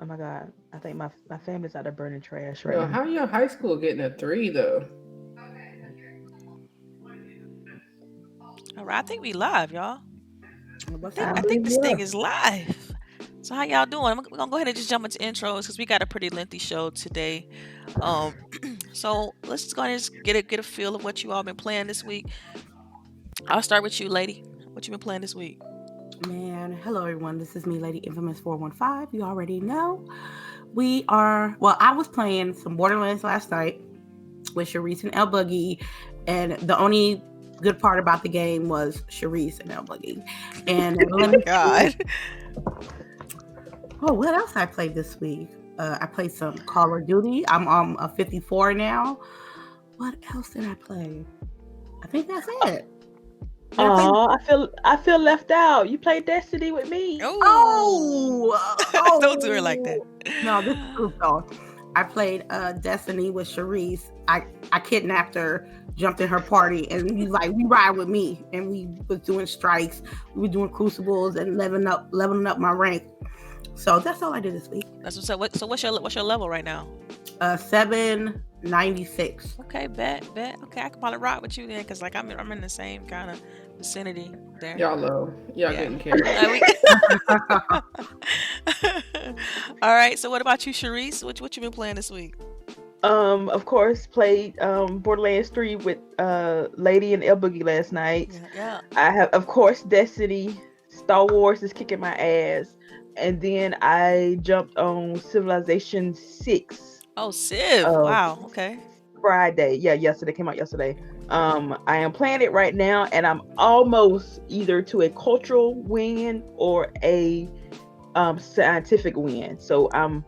Oh my God. I think my family's out there burning trash right Yo, now. how your high school getting a 3 though? All right, I think we live, y'all. What's I I up? think believe this you thing are. is live. So how y'all doing? We're gonna go ahead and just jump into intros because we got a pretty lengthy show today. Um, so let's just go ahead and just get a feel of what you all been playing this week. I'll start with you, lady. What you been playing this week? Man, hello everyone. This is me, Lady Infamous 415. You already know. I was playing some Borderlands last night with Charisse and LBOOGIE, and the only good part about the game was Charisse and LBOOGIE. And Oh let my me see. God. Oh, what else I played this week? I played some Call of Duty. I'm a 54 now. What else did I play? I think that's it. Did I play? Oh, I feel left out. You played Destiny with me. Oh, Oh, don't do her like that. oh. No, this is true though. I played Destiny with Charisse. I kidnapped her, jumped in her party, and we ride with me, and we was doing strikes. We were doing crucibles and leveling up my rank. So that's all I did this week. That's what's up. So what's your level right now? 796. Okay, bet. Okay, I can probably rock with you then, cause like I'm in the same kind of vicinity there. Y'all low. Y'all Yeah. getting carried. We- All right. So what about you, Charisse? What you been playing this week? Of course, played Borderlands 3 with Lady and El Boogie last night. Yeah. I have, of course, Destiny. Star Wars is kicking my ass. And then I jumped on Civilization 6 Oh, Civ. uh, Wow. Okay. Friday. Yeah, yesterday. Came out yesterday. I am playing it right now, and I'm almost either to a cultural win or a scientific win. So I'm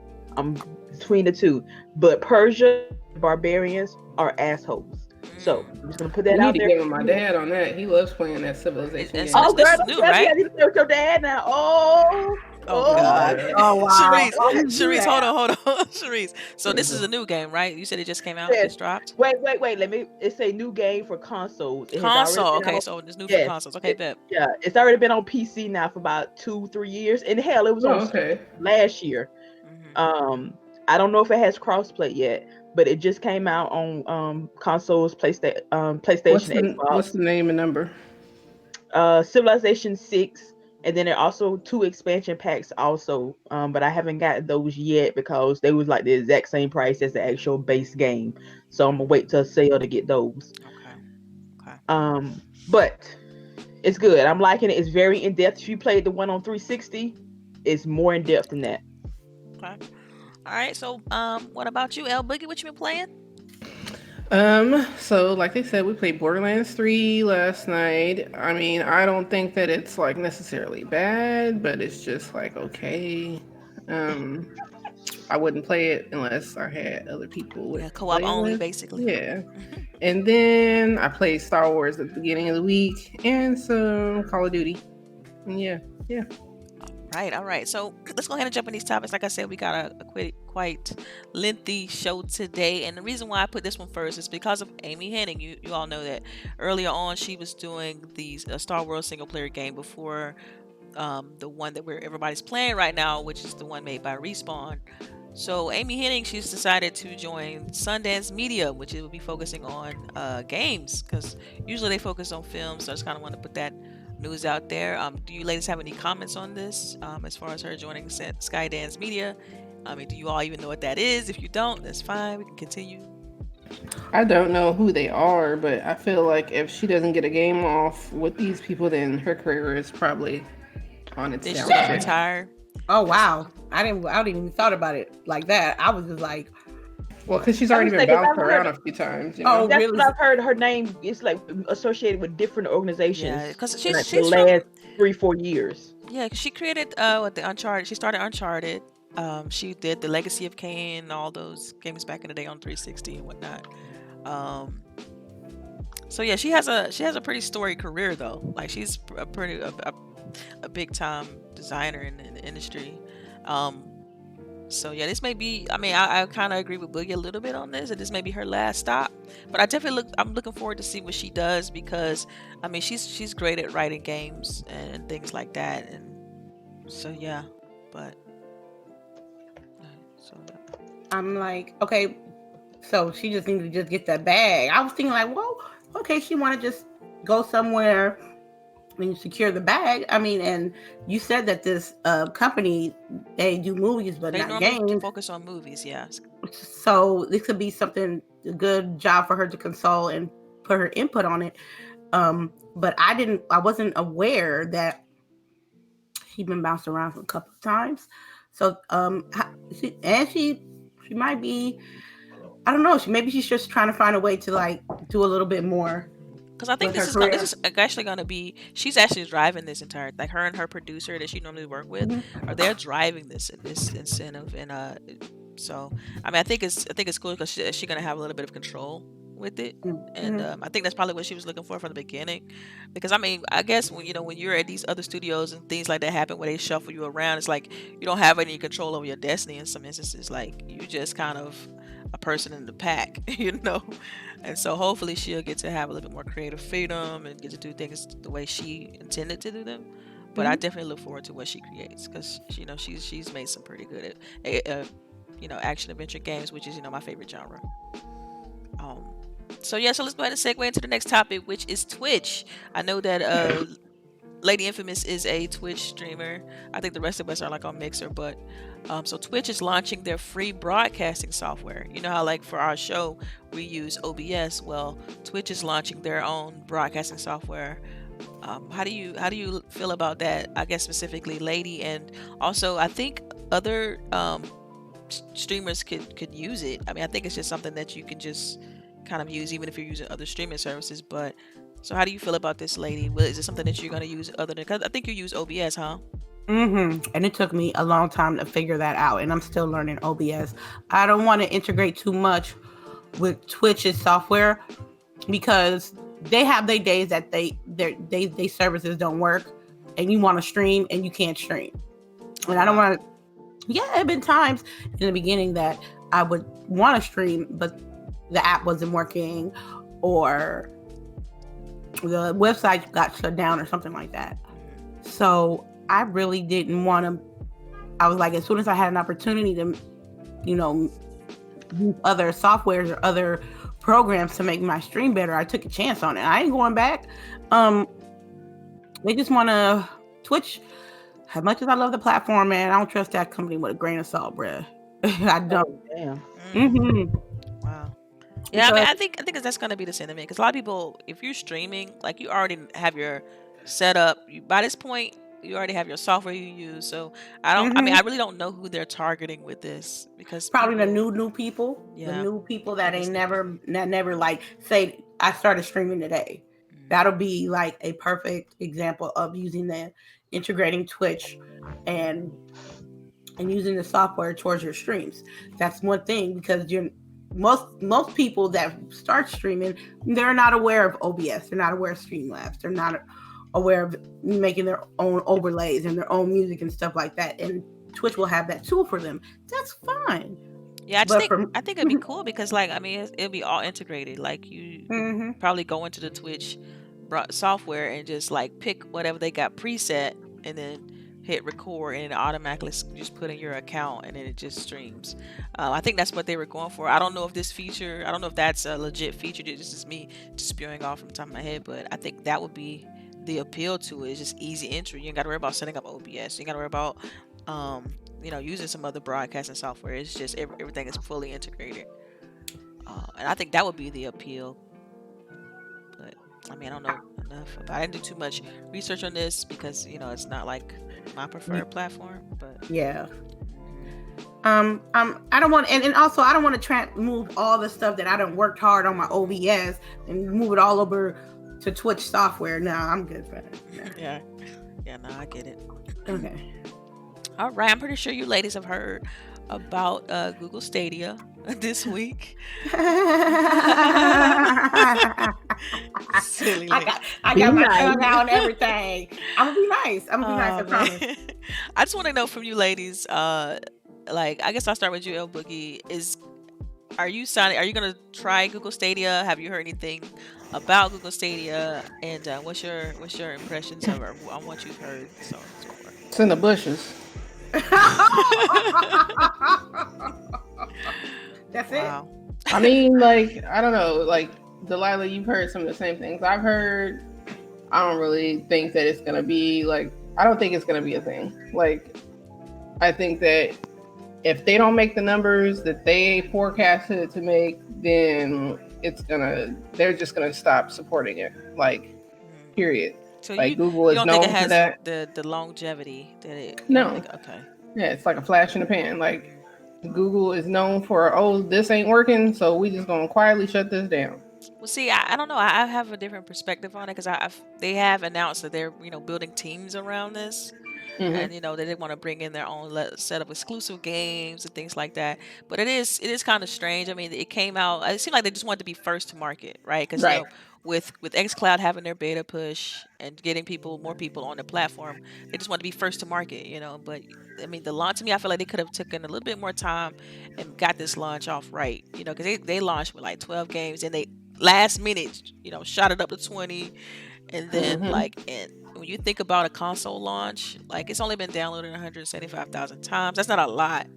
between the two. But Persia barbarians are assholes. So Mm. I'm just gonna put You that need out to there. get with my dad on that. He loves playing that Civilization And game. so Oh, this girl, is don't new, tell me right? I need to play with your dad now. Oh, Oh Oh oh. God. god. Oh wow! Charisse, Why would you do Charisse, that? hold on, Charisse. So this is a new game, right? You said it just came out, Yes. just dropped. Wait. Let me. It's a new game for consoles. It has already Console. been Okay, out. so it's new for Yes. consoles. Okay, bet. Yeah. It's already been on PC now for about 2-3 years. And hell, it was on Oh, Steam okay. last year. Hmm. Um, I don't know if it has crossplay yet, but it just came out on consoles, PlayStation, What's Xbox. the name and number? Civilization 6, and then there are also two expansion packs also. But I haven't gotten those yet because they was like the exact same price as the actual base game. So I'm gonna wait till sale to get those. Okay. Okay. But it's good. I'm liking it. It's very in depth. If you played the one on 360, it's more in depth than that. Okay. All right. So what about you, L Boogie? What you been playing? So like I said, we played Borderlands 3 last night. I mean, I don't think that it's like necessarily bad, but it's just like okay. Um, I wouldn't play it unless I had other people Yeah, with to co-op play only, with. basically. Yeah. And then I played Star Wars at the beginning of the week and some Call of Duty. And yeah. Right, all right. So let's go ahead and jump in these topics. Like I said, we got a quite lengthy show today, and the reason why I put this one first is because of Amy Hennig. You all know that earlier on she was doing the Star Wars single player game before the one that everybody's playing right now, which is the one made by Respawn. So Amy Hennig, she's decided to join Sundance Media, which it will be focusing on games, because usually they focus on films. So I just kind of want to put that news out there. Do you ladies have any comments on this as far as her joining Skydance Media? I mean, do you all even know what that is? If you don't, that's fine. We can continue. I don't know who they are, but I feel like if she doesn't get a game off with these people, then her career is probably on its Then she's gonna downfall. retire. Oh wow! I didn't even thought about it like that. I was just like, Well, because she's I already was been thinking, bounced I've heard around a few times, you know. oh that's really? what I've heard. Her name is like associated with different Yeah, organizations because in like the she's from last 3-4 years. yeah. 'Cause she created what the Uncharted. She started Uncharted. She did the Legacy of Kain, all those games back in the day on 360 and whatnot. Um, so yeah, she has a pretty storied career though. Like she's a big time designer in the industry. Um, so yeah, this may be. I mean, I kind of agree with Boogie a little bit on this. That this may be her last stop, but I definitely I'm looking forward to see what she does because I mean she's great at writing games and things like that. And so yeah, but So I'm like, okay, so she just needed to just get that bag. I was thinking like, well, okay, she want to just go somewhere and secure the bag. I mean, and you said that this company, they do movies but they not normally games. focus on movies, yeah. So this could be something, a good job for her to consult and put her input on it. But I wasn't aware that she'd been bounced around a couple of times. So she might be, I don't know, maybe she's just trying to find a way to like do a little bit more. Because I think this is actually going to be, she's actually driving this entire, like her and her producer that she normally work with, Mm-hmm. or they're driving this incentive, and so I mean I think it's cool because she's going to have a little bit of control with it, and I think that's probably what she was looking for from the beginning, because I mean I guess when you're at these other studios and things like that happen where they shuffle you around, it's like you don't have any control over your destiny in some instances, like you just kind of a person in the pack, and so hopefully she'll get to have a little bit more creative freedom and get to do things the way she intended to do them. But I definitely look forward to what she creates, because she's made some pretty good action adventure games, which is my favorite genre. So let's go ahead and segue into the next topic, which is Twitch. I know that Lady Infamous is a Twitch streamer. I think the rest of us are like on Mixer, but so Twitch is launching their free broadcasting software. You know how like for our show we use OBS. Well, Twitch is launching their own broadcasting software. How do you feel about that? I guess specifically Lady, and also I think other streamers could use it. I mean, I think it's just something that you can just kind of use even if you're using other streaming services. But so how do you feel about this, Lady? Is it something that you're going to use other than, because I think you use OBS, huh? And it took me a long time to figure that out, and I'm still learning OBS. I don't want to integrate too much with Twitch's software because they have their days that they services don't work, and you want to stream and you can't stream. And I don't want to. Yeah, there have been times in the beginning that I would want to stream, but the app wasn't working, or the website got shut down or something like that. So I really didn't want to. I was like, as soon as I had an opportunity to, use other softwares or other programs to make my stream better, I took a chance on it. I ain't going back. They just want to Twitch. As much as I love the platform, man, I don't trust that company with a grain of salt, bruh. I don't. Oh, damn. Wow. Yeah, I mean, I think that's gonna be the sentiment, because a lot of people, if you're streaming, like you already have your setup. By this point, you already have your software you use. So I mean, I really don't know who they're targeting with this, because probably the new people, Yeah. the new people that ain't never like say I started streaming today. That'll be like a perfect example of using the integrating Twitch and using the software towards your streams. That's one thing, because most people that start streaming, they're not aware of OBS, they're not aware of Streamlabs, they're not aware of making their own overlays and their own music and stuff like that. And Twitch will have that tool for them. That's fine. Yeah, I think it'd be cool, because like, I mean, it'll be all integrated. Like you probably go into the Twitch software and just like pick whatever they got preset, and then hit record, and it automatically just put in your account, and then it just streams. I think that's what they were going for. I don't know if that's a legit feature. This is me just spewing off from the top of my head, but I think that would be the appeal to it. It's just easy entry. You ain't got to worry about setting up OBS. You ain't got to worry about using some other broadcasting software. It's just everything is fully integrated, and I think that would be the appeal. But I mean, I don't know enough. I didn't do too much research on this, because it's not like my preferred platform. But yeah. I don't want, and also I don't want to move all the stuff that I done worked hard on my OBS and move it all over to Twitch software. No, I'm good for that. Yeah, no, I get it. Okay. All right, I'm pretty sure you ladies have heard about Google Stadia this week. Silly. I got my tongue out and everything. I'm gonna be nice. I promise. I just want to know from you ladies, like, I guess I'll start with you, LBOOGIE. Are you gonna try Google Stadia? Have you heard anything about Google Stadia? And what's your impressions of on what you've heard so far? It's in the bushes. That's Wow. I mean, like, I don't know. Like, Delilah, you've heard some of the same things I've heard. I don't really think that it's going to be, like, I don't think it's going to be a thing. Like, I think that if they don't make the numbers that they forecasted it to make, then they're just going to stop supporting it. Like, period. So Like, you Google you is don't think it known for has that. the longevity that it? You don't No. think? Okay. Yeah, it's like a flash in the pan. Like, Google is known for, oh, this ain't working, so we just gonna quietly shut this down. Well, see, I don't know. I have a different perspective on it because they have announced that they're building teams around this, and that they want to bring in their own set of exclusive games and things like that. But it is kind of strange. I mean, it came out. It seemed like they just wanted to be first to market, right? Because Right. with xCloud having their beta push and getting more people on the platform, they just want to be first to market, But I mean, the launch, to me, I feel like they could have taken a little bit more time and got this launch off right, because they launched with like 12 games and they last minute, shot it up to 20, and then and when you think about a console launch, like it's only been downloaded 175,000 times. That's not a lot.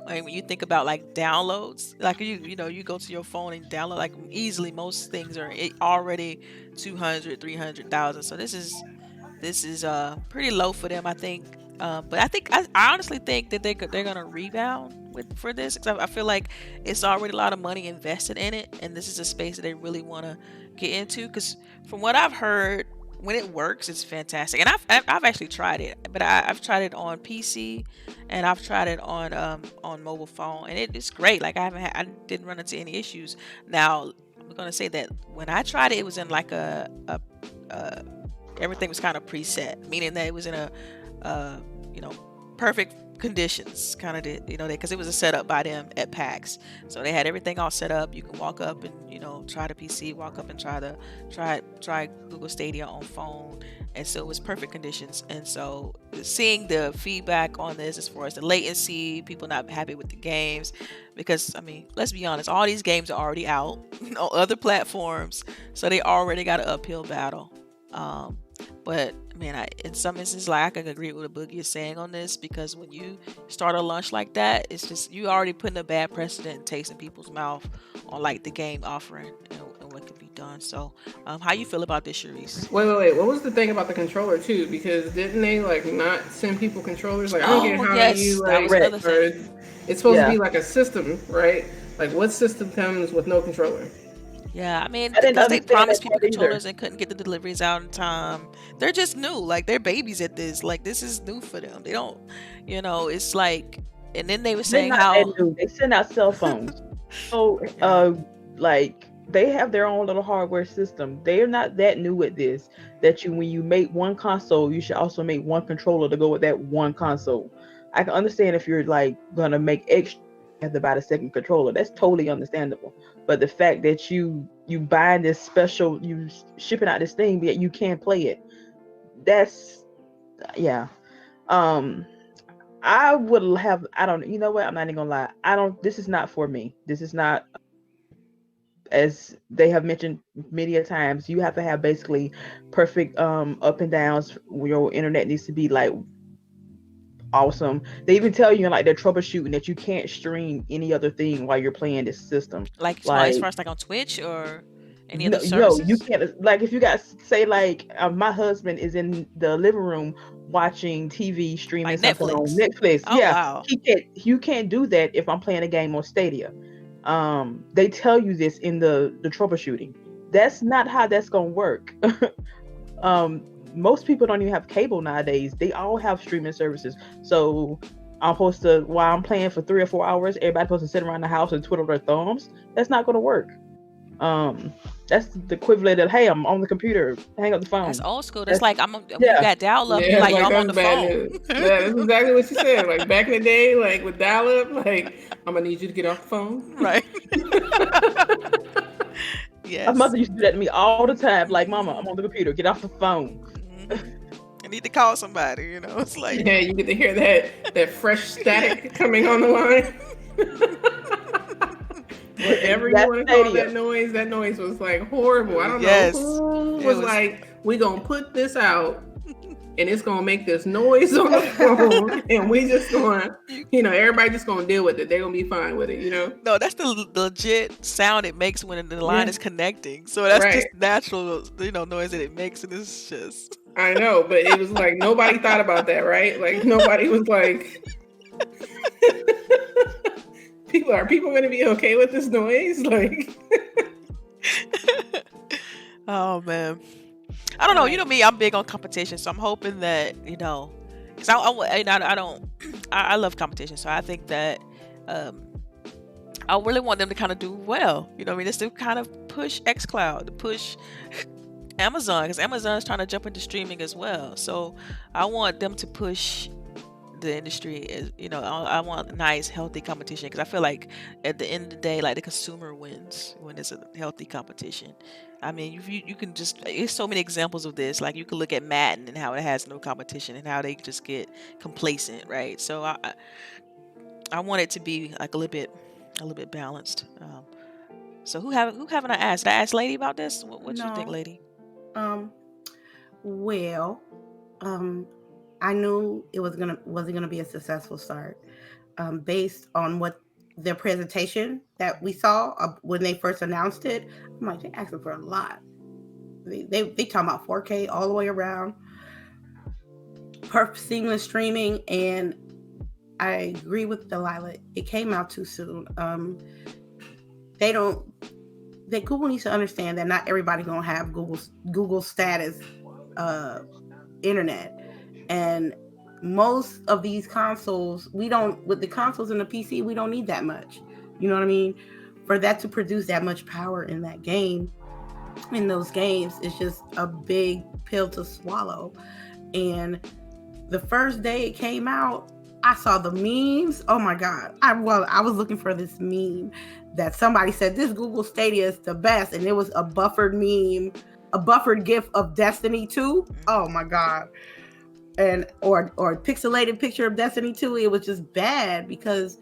I mean, when you think about like downloads, like you go to your phone and download, like easily most things are already 200, 300,000. So this is pretty low for them, I think. But I honestly think that they're gonna rebound for this, because I feel like it's already a lot of money invested in it, and this is a space that they really want to get into. Because from what I've heard, when it works, it's fantastic. And I've actually tried it, but I've tried it on PC and I've tried it on mobile phone, and it's great. Like I didn't run into any issues. Now I'm gonna say that when I tried it was in like a everything was kind of preset, meaning that it was in a perfect conditions, kind of did, because it was a setup by them at PAX, so they had everything all set up. You can walk up and try the PC, walk up and try Google Stadia on phone, and so it was perfect conditions. And so seeing the feedback on this as far as the latency, people not happy with the games, because I mean, let's be honest, all these games are already out on other platforms, so they already got an uphill battle. But man, in some instances, like I can agree with what Boogie is saying on this, because when you start a launch like that, it's just you already putting a bad precedent and taste in people's mouth on like the game offering and what can be done. So, how you feel about this, CHAREECE? Wait. What was the thing about the controller too? Because didn't they like not send people controllers? Like I don't get how yes, you that like. was another thing. It's supposed to be like a system, right? Like what system comes with no controller? Yeah, I mean, I didn't because they understand promised that people part either. controllers and couldn't get the deliveries out in time. They're just new, like they're babies at this. Like this is new for them. They don't, it's like, and then they were They're saying not how that new. They send out cell phones. So, like they have their own little hardware system. They are not that new at this. That when you make one console, you should also make one controller to go with that one console. I can understand if you're like gonna make extra, you have to buy the second controller. That's totally understandable. But the fact that you buying this special, you shipping out this thing, yet you can't play it. That's I would have. I don't. You know what? I'm not even gonna lie. I don't. This is not for me. This is not. As they have mentioned many a times, you have to have basically perfect up and downs. Your internet needs to be like awesome. They even tell you in like their troubleshooting that you can't stream any other thing while you're playing this system. like as far as like on Twitch or any other No, services. you can't. Like if you got say like my husband is in the living room watching TV streaming Like something on Netflix. Netflix. Oh wow. You can't do that if I'm playing a game on Stadia. They tell you this in the troubleshooting. That's not how that's gonna work. Most people don't even have cable nowadays. They all have streaming services. So I'm supposed to, while I'm playing for 3 or 4 hours, everybody's supposed to sit around the house and twiddle their thumbs. That's not gonna work. That's the equivalent of, hey, I'm on the computer, hang up the phone. That's old school. That's like when you got dial up, you're like, yo, I'm on the phone. Yeah, that's exactly what you said. Like back in the day, like with dial up, like I'm gonna need you to get off the phone. Right. Yes. My mother used to do that to me all the time. Like, Mama, I'm on the computer, get off the phone. I need to call somebody, It's like, yeah, you get to hear that fresh static coming on the line. Whatever you want to call that noise was like horrible. I don't know who was like, we gonna put this out and it's gonna make this noise on the phone, and we just gonna, everybody just gonna deal with it. They're gonna be fine with it, No, that's the legit sound it makes when the line is connecting. So that's Right. just natural, noise that it makes, and it's just. I know, but it was like nobody thought about that, right? Like nobody was like, are people gonna be okay with this noise? Like, oh man, I don't know. You know me, I'm big on competition, so I'm hoping that because I love competition, so I think that I really want them to kind of do well. You know what I mean? Just to kind of push xCloud, to push Amazon, because Amazon is trying to jump into streaming as well. So I want them to push the industry. I want nice, healthy competition, because I feel like at the end of the day, like the consumer wins when it's a healthy competition. I mean, you can just, there's so many examples of this. Like you can look at Madden and how it has no competition and how they just get complacent, right? So I want it to be like a little bit balanced. So who haven't I asked? Did I ask Lady about this? What do you think, Lady? Well, I knew it wasn't gonna be a successful start, based on what their presentation that we saw when they first announced it. I'm like, they're asking for a lot. They talking about 4K all the way around, perfect seamless streaming, and I agree with Delilah. It came out too soon. Google needs to understand that not everybody gonna have Google status internet, and most of these consoles, with the consoles and the PC, we don't need that much. You know what I mean? For that to produce that much power in that game, in those games, it's just a big pill to swallow. And the first day it came out, I saw the memes. Oh my God. I was looking for this meme that somebody said this Google Stadia is the best, and it was a buffered meme, a buffered GIF of Destiny 2. Oh my God. And or a pixelated picture of Destiny 2. It was just bad, because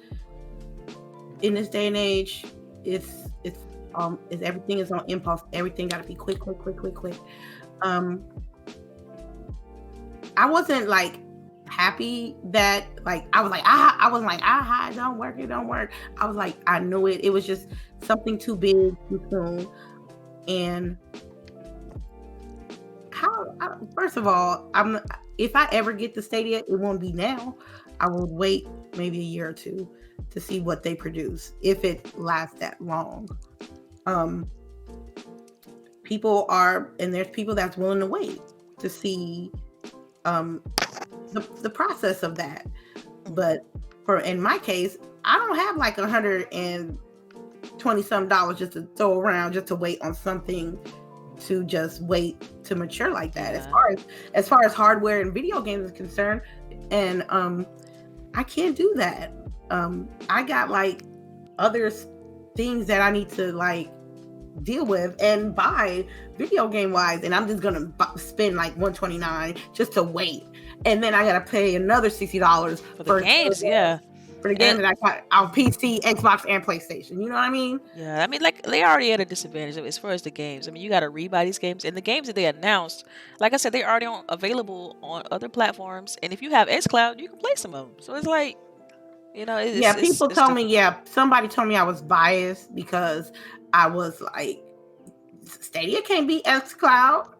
in this day and age, it's everything is on impulse. Everything got to be quick. I wasn't like happy that I was like, it don't work. I was like, I knew it. It was just something too big too soon. And first of all, if I ever get the Stadia, it won't be now. I will wait maybe a year or two to see what they produce, if it lasts that long. There's people that's willing to wait to see the process of that. But in my case, I don't have like $120 some just to throw around just to wait on something to just wait to mature like that. Yeah. As far as hardware and video games is concerned, and I can't do that. I got like other things that I need to like deal with and buy video game wise, and I'm just gonna spend like $129 just to wait, and then I gotta pay another $60 for the games. Yeah. For the game that I got on PC, Xbox, and PlayStation. You know what I mean? Yeah, I mean, like, they already at a disadvantage as far as the games. I mean, you got to rebuy these games. And the games that they announced, like I said, they're already available on other platforms. And if you have xCloud, you can play some of them. So it's like, somebody told me I was biased because I was like, Stadia can't be xCloud.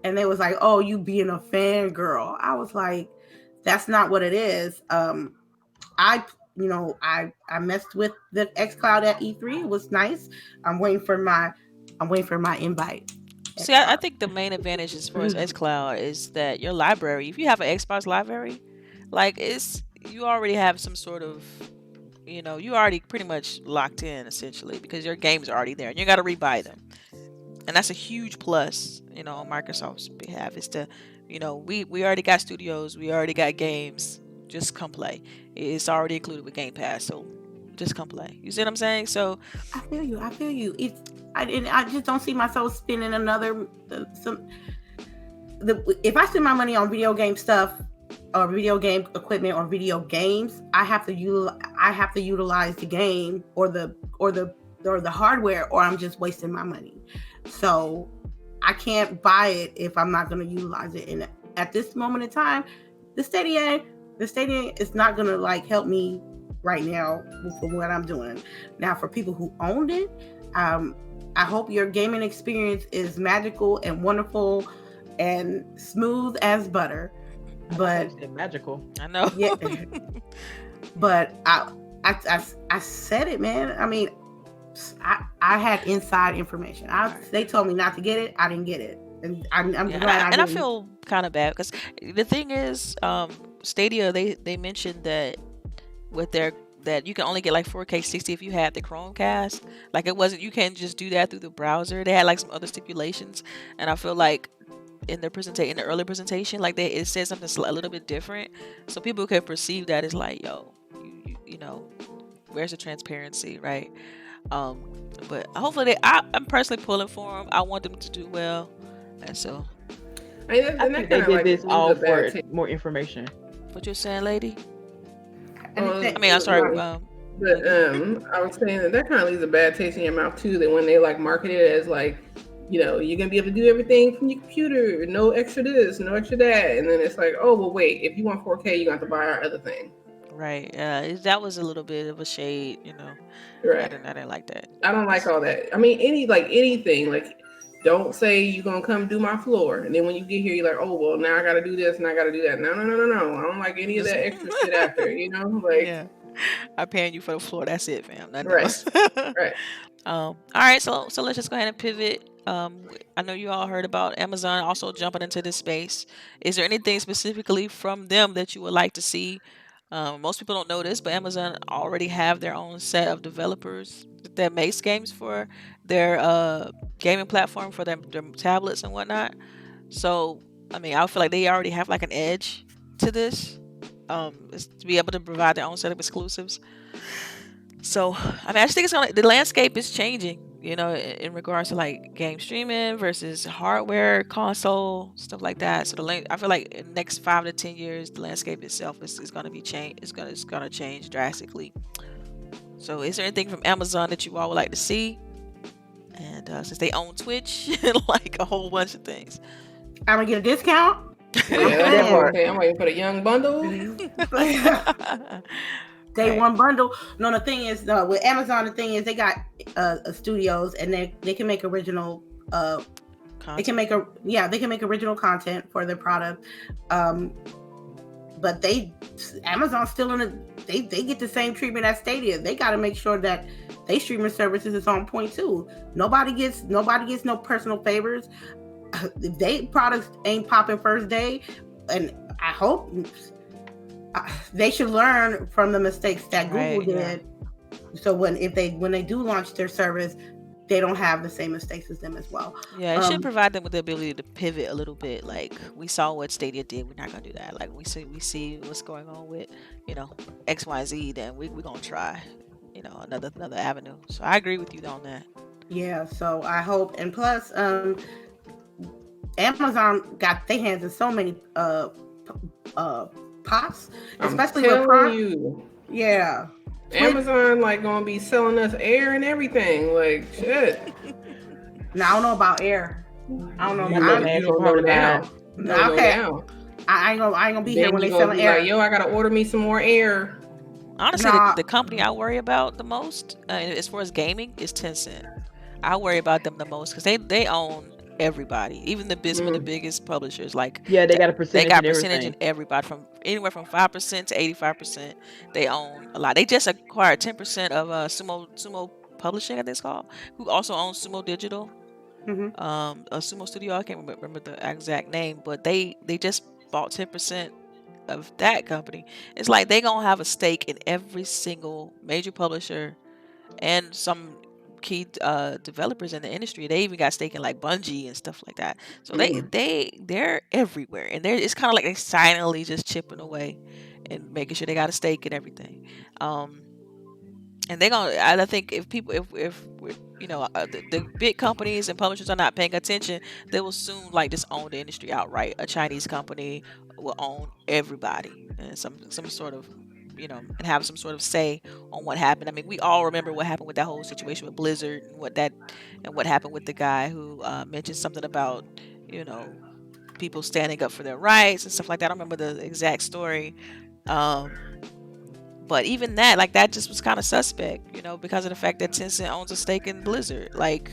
And they was like, oh, you being a fangirl. I was like, that's not what it is. I messed with the xCloud at E3. It was nice. I'm waiting for my invite. See, I think the main advantage as far as xCloud is that your library, if you have an Xbox library, like you already have some sort of, you already pretty much locked in essentially, because your games are already there and you got to rebuy them. And that's a huge plus, on Microsoft's behalf, is to, we already got studios, we already got games. Just come play. It's already included with Game Pass, so just come play. You see what I'm saying? So I feel you. I just don't see myself spending another if I spend my money on video game stuff or video game equipment or video games, I have to utilize the game or the hardware, or I'm just wasting my money. So I can't buy it if I'm not going to utilize it at this moment in time, the Stadia is not gonna like help me right now for what I'm doing. Now, for people who owned it, I hope your gaming experience is magical and wonderful and smooth as butter. But magical. I know. Yeah. But I said it, man. I mean, I had inside information. They told me not to get it. I didn't get it, and I'm glad I didn't. I feel kind of bad because the thing is, Stadia they mentioned that with their that you can only get like 4K 60 if you had the Chromecast. Like it wasn't, you can't just do that through the browser. They had like some other stipulations, and I feel like in the early presentation, like it said something a little bit different, so people could perceive that as like, yo, you know, where's the transparency, right? But hopefully I'm personally pulling for them. I want them to do well, and so I think they did this all for more information. What you're saying, lady? I mean, I'm sorry. But I was saying that kind of leaves a bad taste in your mouth too. That when they like market it as like, you know, you're gonna be able to do everything from your computer, no extra this, no extra that, and then it's like, oh well, wait, if you want 4K, you got to buy our other thing. Right. That was a little bit of a shade, you know. Right. I didn't like that. I don't like all that. I mean, anything like. Don't say you're going to come do my floor. And then when you get here, you're like, oh, well, now I got to do this and I got to do that. No. I don't like any of that extra shit after, you know? Like, yeah. I'm paying you for the floor. That's it, fam. Nothing right. else. Right. All right. So let's just go ahead and pivot. I know you all heard about Amazon also jumping into this space. Is there anything specifically from them that you would like to see? Most people don't know this, but Amazon already have their own set of developers that makes games for their gaming platform for their tablets and whatnot. So, I mean, I feel like they already have like an edge to this, is to be able to provide their own set of exclusives. So, I mean, I just think the landscape is changing, you know, in regards to like game streaming versus hardware, console, stuff like that. So I feel like in the next 5 to 10 years, the landscape itself is going to be changed. It's going to change drastically. So, is there anything from Amazon that you all would like to see? And since they own Twitch and like a whole bunch of things, I'm gonna get a discount. Yeah, I'm waiting for the young bundle. Day one bundle. No, the thing is, with Amazon, the thing is they got studios and they can make original. They can make original content for their product. But Amazon's still they get the same treatment as Stadia. They got to make sure that they streaming services is on point too. Nobody gets no personal favors. If they products ain't popping first day, and I hope they should learn from the mistakes that Google did. So when they do launch their service, they don't have the same mistakes as them as well. Yeah, it should provide them with the ability to pivot a little bit. Like we saw what Stadia did, we're not gonna do that. Like we see what's going on with, you know, XYZ, then we're gonna try, you know, another avenue. So I agree with you on that. Yeah, so I hope, and plus Amazon got their hands in so many pots, especially with Prime. Yeah. Amazon like gonna be selling us air and everything, like shit. Now I don't know about air. I don't know. You don't know now. No, okay. I ain't gonna be here when they selling air. Like, yo, I gotta order me some more air. Honestly, the company I worry about the most, as far as gaming, is Tencent. I worry about them the most because they own everybody, even the biggest publishers. Like they got a percentage. They got percentage in everybody, from anywhere from 5% to 85%. They own a lot. They just acquired 10% of Sumo Publishing, I think it's called, who also owns Sumo Digital, a Sumo Studio. I can't remember the exact name, but they just bought 10% of that company. It's like they gonna have a stake in every single major publisher and some key developers in the industry. They even got stake in like Bungie and stuff like that. So they're everywhere, and it's kind of like they silently just chipping away and making sure they got a stake in everything. And they're gonna. I think if you know, the big companies and publishers are not paying attention, they will soon like just own the industry outright. A Chinese company will own everybody, and some sort of, you know, and have some sort of say on what happened. I mean, we all remember what happened with that whole situation with Blizzard and what happened with the guy who mentioned something about, you know, people standing up for their rights and stuff like that. I don't remember the exact story. But even that, like, that just was kind of suspect, because of the fact that Tencent owns a stake in Blizzard. Like,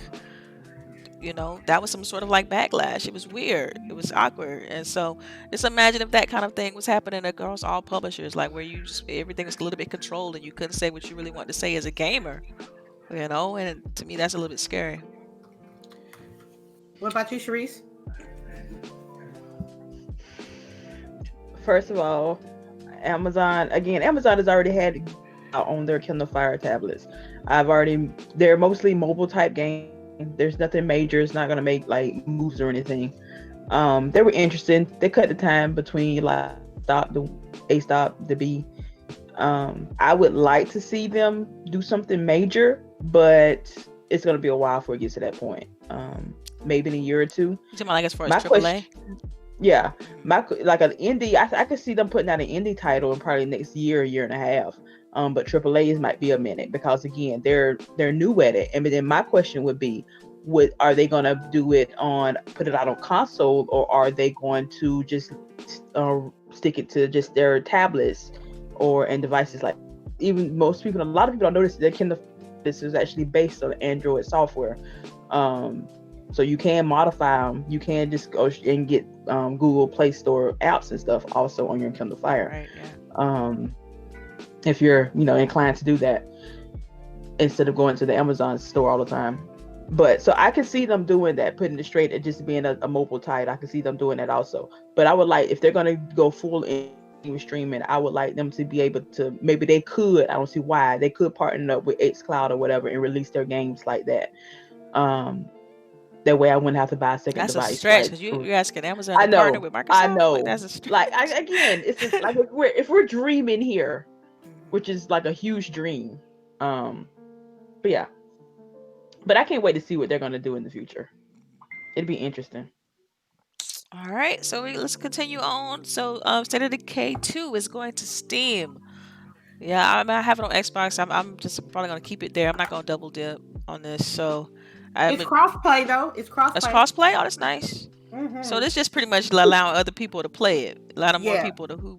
that was some sort of like backlash. It was weird. It was awkward. And so just imagine if that kind of thing was happening across all publishers, like where everything was a little bit controlled and you couldn't say what you really want to say as a gamer, and to me, that's a little bit scary. What about you, CHAREECE? First of all, Amazon has already had on their Kindle Fire tablets. They're mostly mobile type games. There's nothing major. It's not gonna make like moves or anything. They were interesting. They cut the time between like the B. I would like to see them do something major, but it's gonna be a while before it gets to that point. Maybe in a year or two. You talking about, like, as far as AAA? Yeah, like an indie. I could see them putting out an indie title in probably next year and a half. But AAA's might be a minute because again, they're new at it. And then my question would be, are they gonna put it out on console, or are they going to just stick it to just their tablets and devices? Like, even a lot of people don't notice that this is actually based on Android software. So you can modify them. You can just go and get Google Play Store apps and stuff also on your Kindle Fire. Right, yeah. If you're, inclined to do that instead of going to the Amazon store all the time. But so I can see them doing that, putting it straight and just being a mobile title. I can see them doing that also. But I would like, if they're going to go full in streaming, I would like them to be able to, maybe they could, I don't see why, they could partner up with xCloud or whatever and release their games like that. That way I wouldn't have to buy a second device. That's a stretch, because you're asking Amazon to partner with Microsoft. I know. Like, that's a stretch. Again, it's just like if we're dreaming here, which is like a huge dream. But yeah. But I can't wait to see what they're going to do in the future. It'd be interesting. All right, so let's continue on. So, State of Decay 2 is going to Steam. Yeah, I have it on Xbox. I'm just probably going to keep it there. I'm not going to double dip on this. So, it's crossplay though. It's crossplay. It's crossplay. Oh, that's nice. Mm-hmm. So this just pretty much allowing other people to play it. A lot of more people who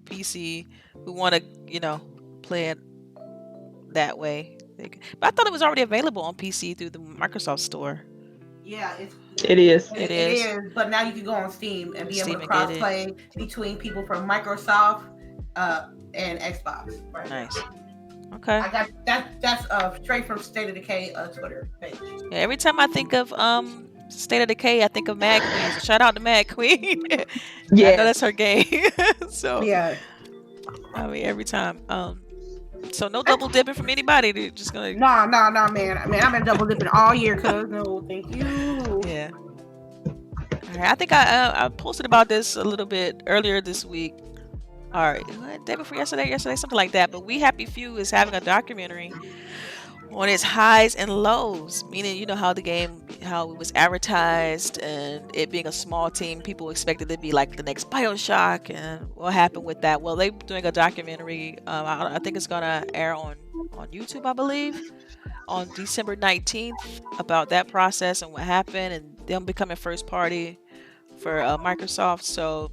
want to, play it that way. But I thought it was already available on PC through the Microsoft Store. Yeah, it is. It is. But now you can go on Steam and be able to crossplay between people from Microsoft and Xbox. Right. Nice. Okay. I got that's straight from State of Decay Twitter page. Yeah, every time I think of State of Decay, I think of Mad Queen. So shout out to Mad Queen. Yeah, I know that's her game. So yeah, I mean, every time. So no double dipping from anybody. They're just gonna. No, man. I mean, I've been double dipping all year, cuz no, thank you. Yeah. All right, I think I posted about this a little bit earlier this week. All right, day before yesterday, something like that. But We Happy Few is having a documentary on its highs and lows, meaning how the game, how it was advertised, and it being a small team, people expected it to be like the next BioShock, and what happened with that. Well, they're doing a documentary. I think it's gonna air on YouTube, I believe, on December 19th, about that process and what happened, and them becoming first party for Microsoft. So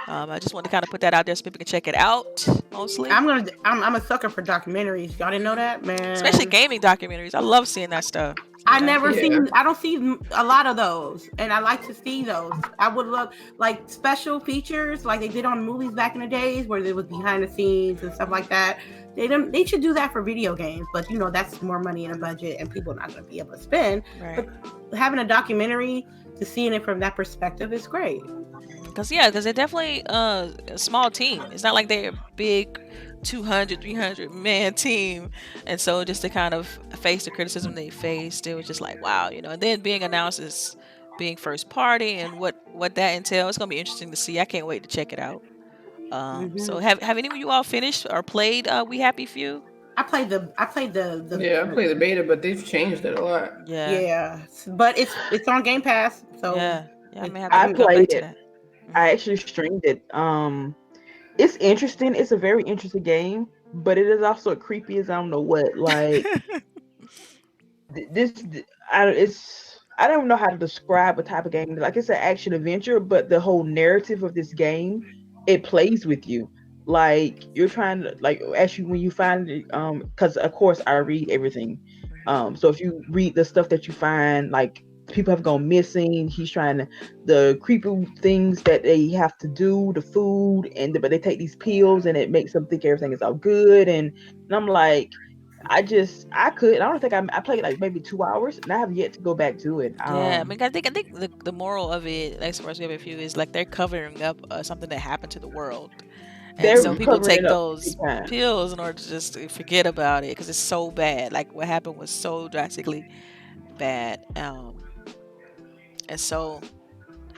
I just want to kind of put that out there so people can check it out. Mostly, I'm a sucker for documentaries. Y'all didn't know that, man. Especially gaming documentaries. I love seeing that stuff. I don't see a lot of those, and I like to see those. I would love like special features, like they did on movies back in the days, where it was behind the scenes and stuff like that. They should do that for video games, but that's more money in a budget, and people are not going to be able to spend. Right. But having a documentary to seeing it from that perspective is great. Because they're definitely a small team. It's not like they're a big 200, 300 man team. And so just to kind of face the criticism they faced, it was just like, wow, and then being announced as being first party and what that entails, it's going to be interesting to see. I can't wait to check it out. So have any of you all finished or played We Happy Few? I played the I played the beta, but they've changed it a lot. Yeah. But it's on Game Pass, so I may have to go back to that. I actually streamed it. It's interesting. It's a very interesting game, but it is also creepy as I don't know what. Like I don't know how to describe what type of game. Like it's an action adventure, but the whole narrative of this game, it plays with you. Like you're trying to like actually when you find it, because of course I read everything. So if you read the stuff that you find, like people have gone missing, he's trying to the creepy things that they have to do, the food, but they take these pills and it makes them think everything is all good, and I'm like. I don't think I played like maybe 2 hours and I have yet to go back to it. Yeah, I mean, I think the moral of it, like, as far as we have a few, is like they're covering up something that happened to the world, and They're so people covering take it up big those time. pills in order to just forget about it because it's so bad. Like what happened was so drastically bad, and so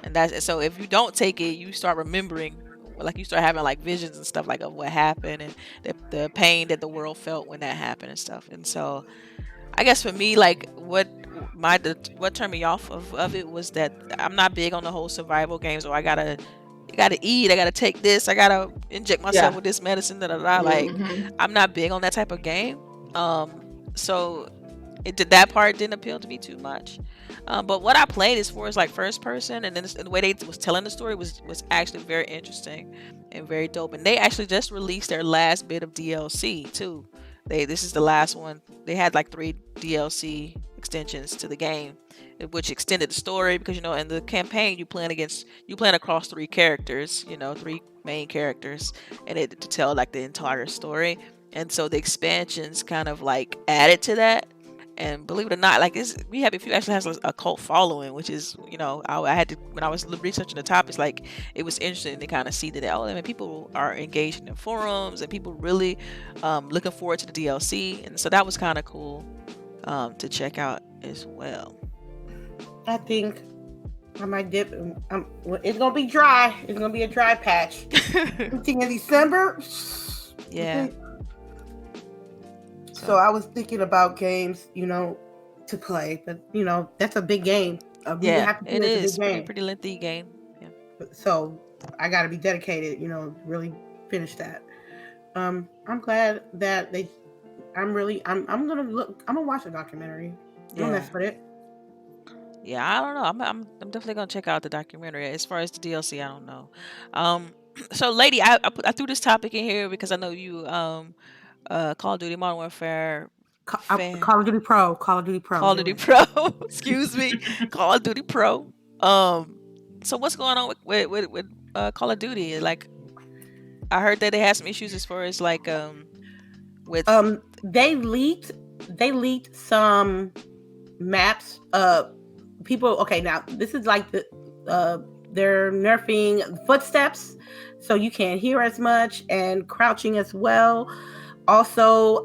and so if you don't take it, you start remembering, like you start having like visions and stuff like of what happened and the pain that the world felt when that happened and stuff, and so. I guess for me, like what turned me off of it was that I'm not big on the whole survival games. Or I gotta eat, I gotta take this, I gotta inject myself Yeah. with this medicine. Like Mhm. I'm not big on that type of game. So that part didn't appeal to me too much. But what I played as far as like first person, and then the way they was telling the story was actually very interesting and very dope. And they actually just released their last bit of DLC too. This is the last one. They had like 3 DLC extensions to the game, which extended the story because in the campaign you playing across 3 characters, 3 main characters, and it to tell like the entire story. And so the expansions kind of like added to that. And believe it or not, like we have, if you actually has a cult following, which is, I had to, when I was researching the topics, like it was interesting to kind of see that, I mean, people are engaged in forums and people really looking forward to the DLC. And so that was kind of cool to check out as well. I think I might dip. It's gonna be dry. It's gonna be a dry patch. I'm thinking December. Yeah. So I was thinking about games, to play, but that's a big game. Yeah, it is pretty lengthy game. Yeah. So I got to be dedicated, really finish that. I'm glad that I'm gonna watch the documentary. Don't mess with it. Yeah, I don't know. I'm definitely gonna check out the documentary. As far as the DLC, I don't know. So lady, I threw this topic in here because I know you Call of Duty Modern Warfare fan. Call of Duty Pro. Excuse me. Call of Duty Pro. So what's going on with Call of Duty? Like, I heard that they had some issues as far as like with they leaked some maps. People. Okay, now this is like they're nerfing footsteps, so you can't hear as much, and crouching as well. Also,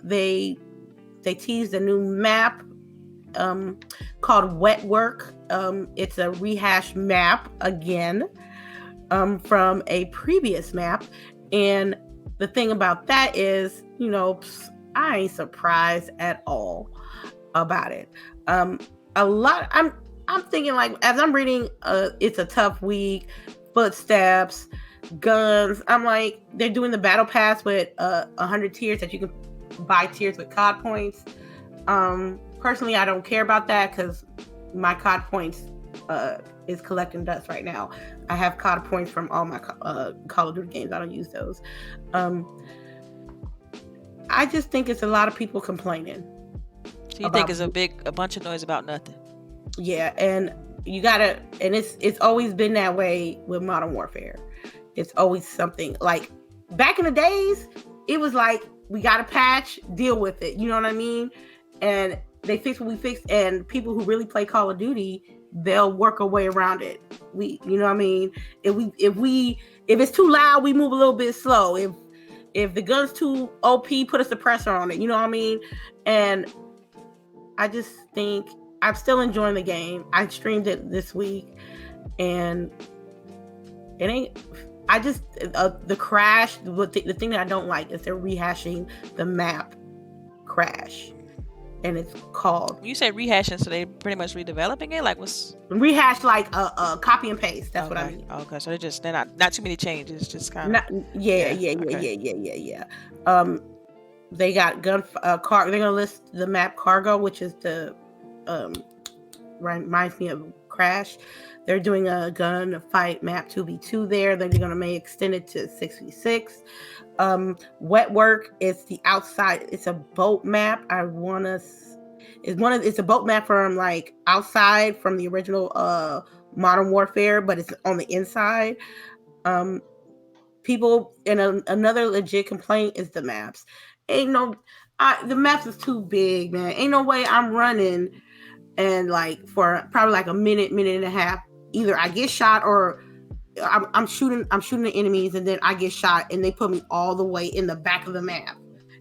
they teased a new map called Wet Work. It's a rehashed map again from a previous map. And the thing about that is, I ain't surprised at all about it. I'm thinking, like, as I'm reading, it's a tough week, footsteps, guns. I'm like, they're doing the battle pass with 100 tiers that you can buy tiers with COD points. Personally, I don't care about that because my COD points is collecting dust right now. I have COD points from all my Call of Duty games. I don't use those. I just think it's a lot of people complaining. So you think it's a bunch of noise about nothing? Yeah, and it's always been that way with Modern Warfare. It's always something. Like back in the days, it was like, we got a patch, deal with it. You know what I mean? And they fix what we fixed, and people who really play Call of Duty, they'll work a way around it. You know what I mean? If it's too loud, we move a little bit slow. If the gun's too OP, put a suppressor on it. You know what I mean? And I just think I'm still enjoying the game. I streamed it this week, and it ain't. I just the crash. The thing that I don't like is they're rehashing the map crash, and it's called. When you say rehashing, so they pretty much redeveloping it. Like what's rehash? Like a copy and paste. That's what I mean. Okay, so they're not too many changes. Just kind of. Yeah. They got gun car. They're gonna list the map cargo, which is the reminds me of Crash. They're doing a gunfight map 2v2 there. They're going to make extend it to 6v6. Wet Work is the outside. It's a boat map. It's a boat map from like outside from the original Modern Warfare, but it's on the inside. People another legit complaint is the maps. The maps is too big, man. Ain't no way I'm running and like for probably like a minute and a half. Either I get shot or I'm shooting the enemies, and then I get shot, and they put me all the way in the back of the map,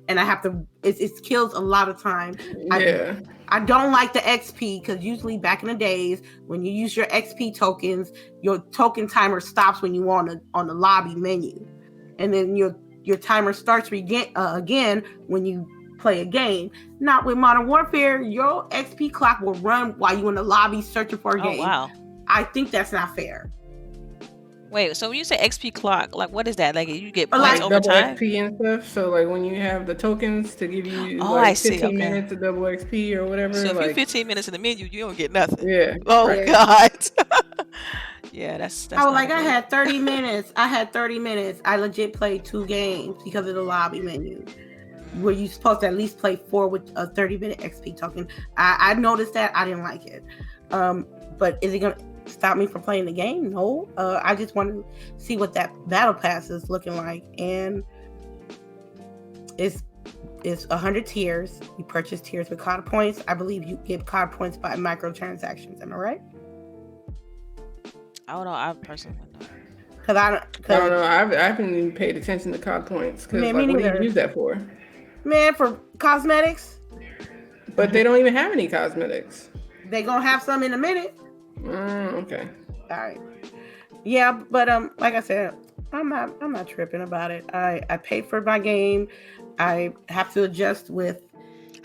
and I have to. It kills a lot of time. Yeah. I don't like the XP because usually back in the days when you use your XP tokens, your token timer stops when you on the lobby menu, and then your timer starts again when you play a game. Not with Modern Warfare, your XP clock will run while you're in the lobby searching for a game. Wow. I think that's not fair. Wait, so when you say XP clock, like what is that? Like you get Like points over double time? XP and stuff. So like when you have the tokens to give you Oh, I see. 15 Okay. minutes of double XP or whatever. So if like, you're 15 minutes in the menu, you don't get nothing. Yeah. Oh right. God. Yeah, that's. I was not like, good. I had 30 minutes. I legit played 2 games because of the lobby menu. Where you supposed to at least play 4 with a 30-minute XP token. I noticed that. I didn't like it. But is it gonna stop me from playing the game? No. I just want to see what that battle pass is looking like, and it's 100 tiers. You purchase tiers with COD points. I believe you get COD points by microtransactions. Am I right? I don't know. I personally don't know. Because I don't know. I haven't even paid attention to COD points because Man, like, me what do you neither. use that for? Man, for cosmetics, But they don't even have any cosmetics. they gonna have some in a minute. Okay. All right. Yeah, but like I said, I'm not tripping about it. I paid for my game. I have to adjust with.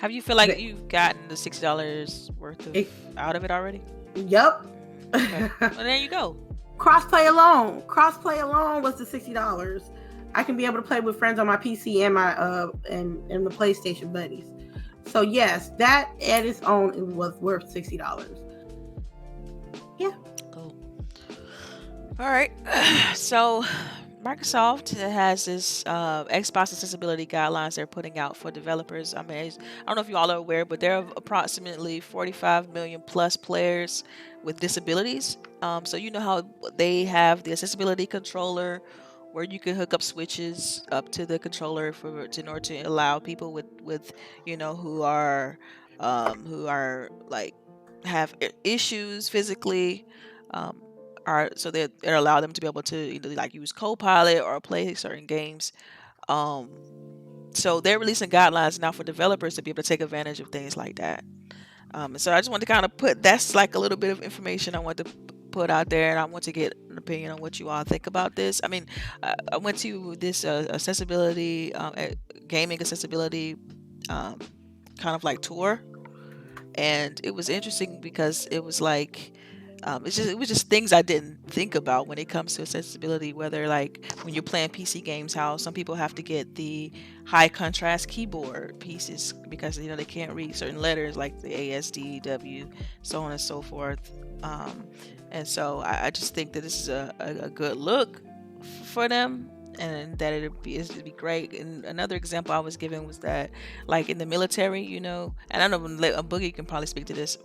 Have you feel like you've gotten the $60 worth of out of it already? Yup. Okay. Well, there you go. Crossplay alone was the $60. I can be able to play with friends on my PC and my and the PlayStation buddies. So yes, that at its own was worth $60. Yeah. Cool. All right. So Microsoft has this Xbox accessibility guidelines they're putting out for developers. I mean, I don't know if you all are aware, but there are approximately 45 million plus players with disabilities. So you know how they have the accessibility controller where you can hook up switches up to the controller in order to allow people with who are like have issues physically, so they allow them to be able to either like use Copilot or play certain games. So they're releasing guidelines now for developers to be able to take advantage of things like that. So I just wanted to kind of that's like a little bit of information I want to put out there, and I want to get an opinion on what you all think about this. I mean, I went to this accessibility, gaming accessibility kind of like tour, and it was interesting because it was like it was just things I didn't think about when it comes to accessibility, whether like when you're playing PC games, how some people have to get the high contrast keyboard pieces because they can't read certain letters like the ASD, so on and so forth. And so I just think that this is a good look for them, and that it'd be great. And another example I was given was that, like in the military, and I know Boogie can probably speak to this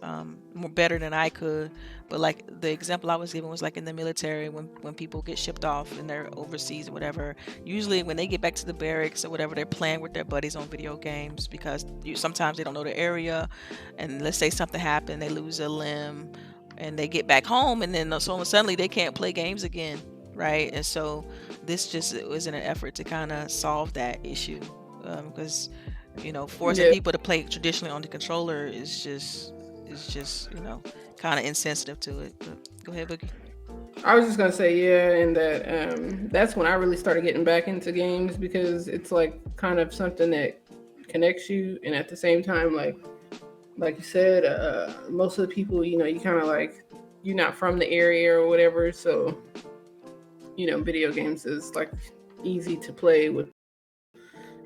more better than I could, but like the example I was given was like in the military when people get shipped off and they're overseas or whatever. Usually when they get back to the barracks or whatever, they're playing with their buddies on video games because sometimes they don't know the area, and let's say something happened, they lose a limb, and they get back home, and then suddenly they can't play games again. Right, and so this just was in an effort to kind of solve that issue, because forcing people to play traditionally on the controller is just kind of insensitive to it. But go ahead, Boogie. I was just gonna say and that that's when I really started getting back into games, because it's like kind of something that connects you, and at the same time, like you said, most of the people you kind of like you're not from the area or whatever, so. Video games is like easy to play with,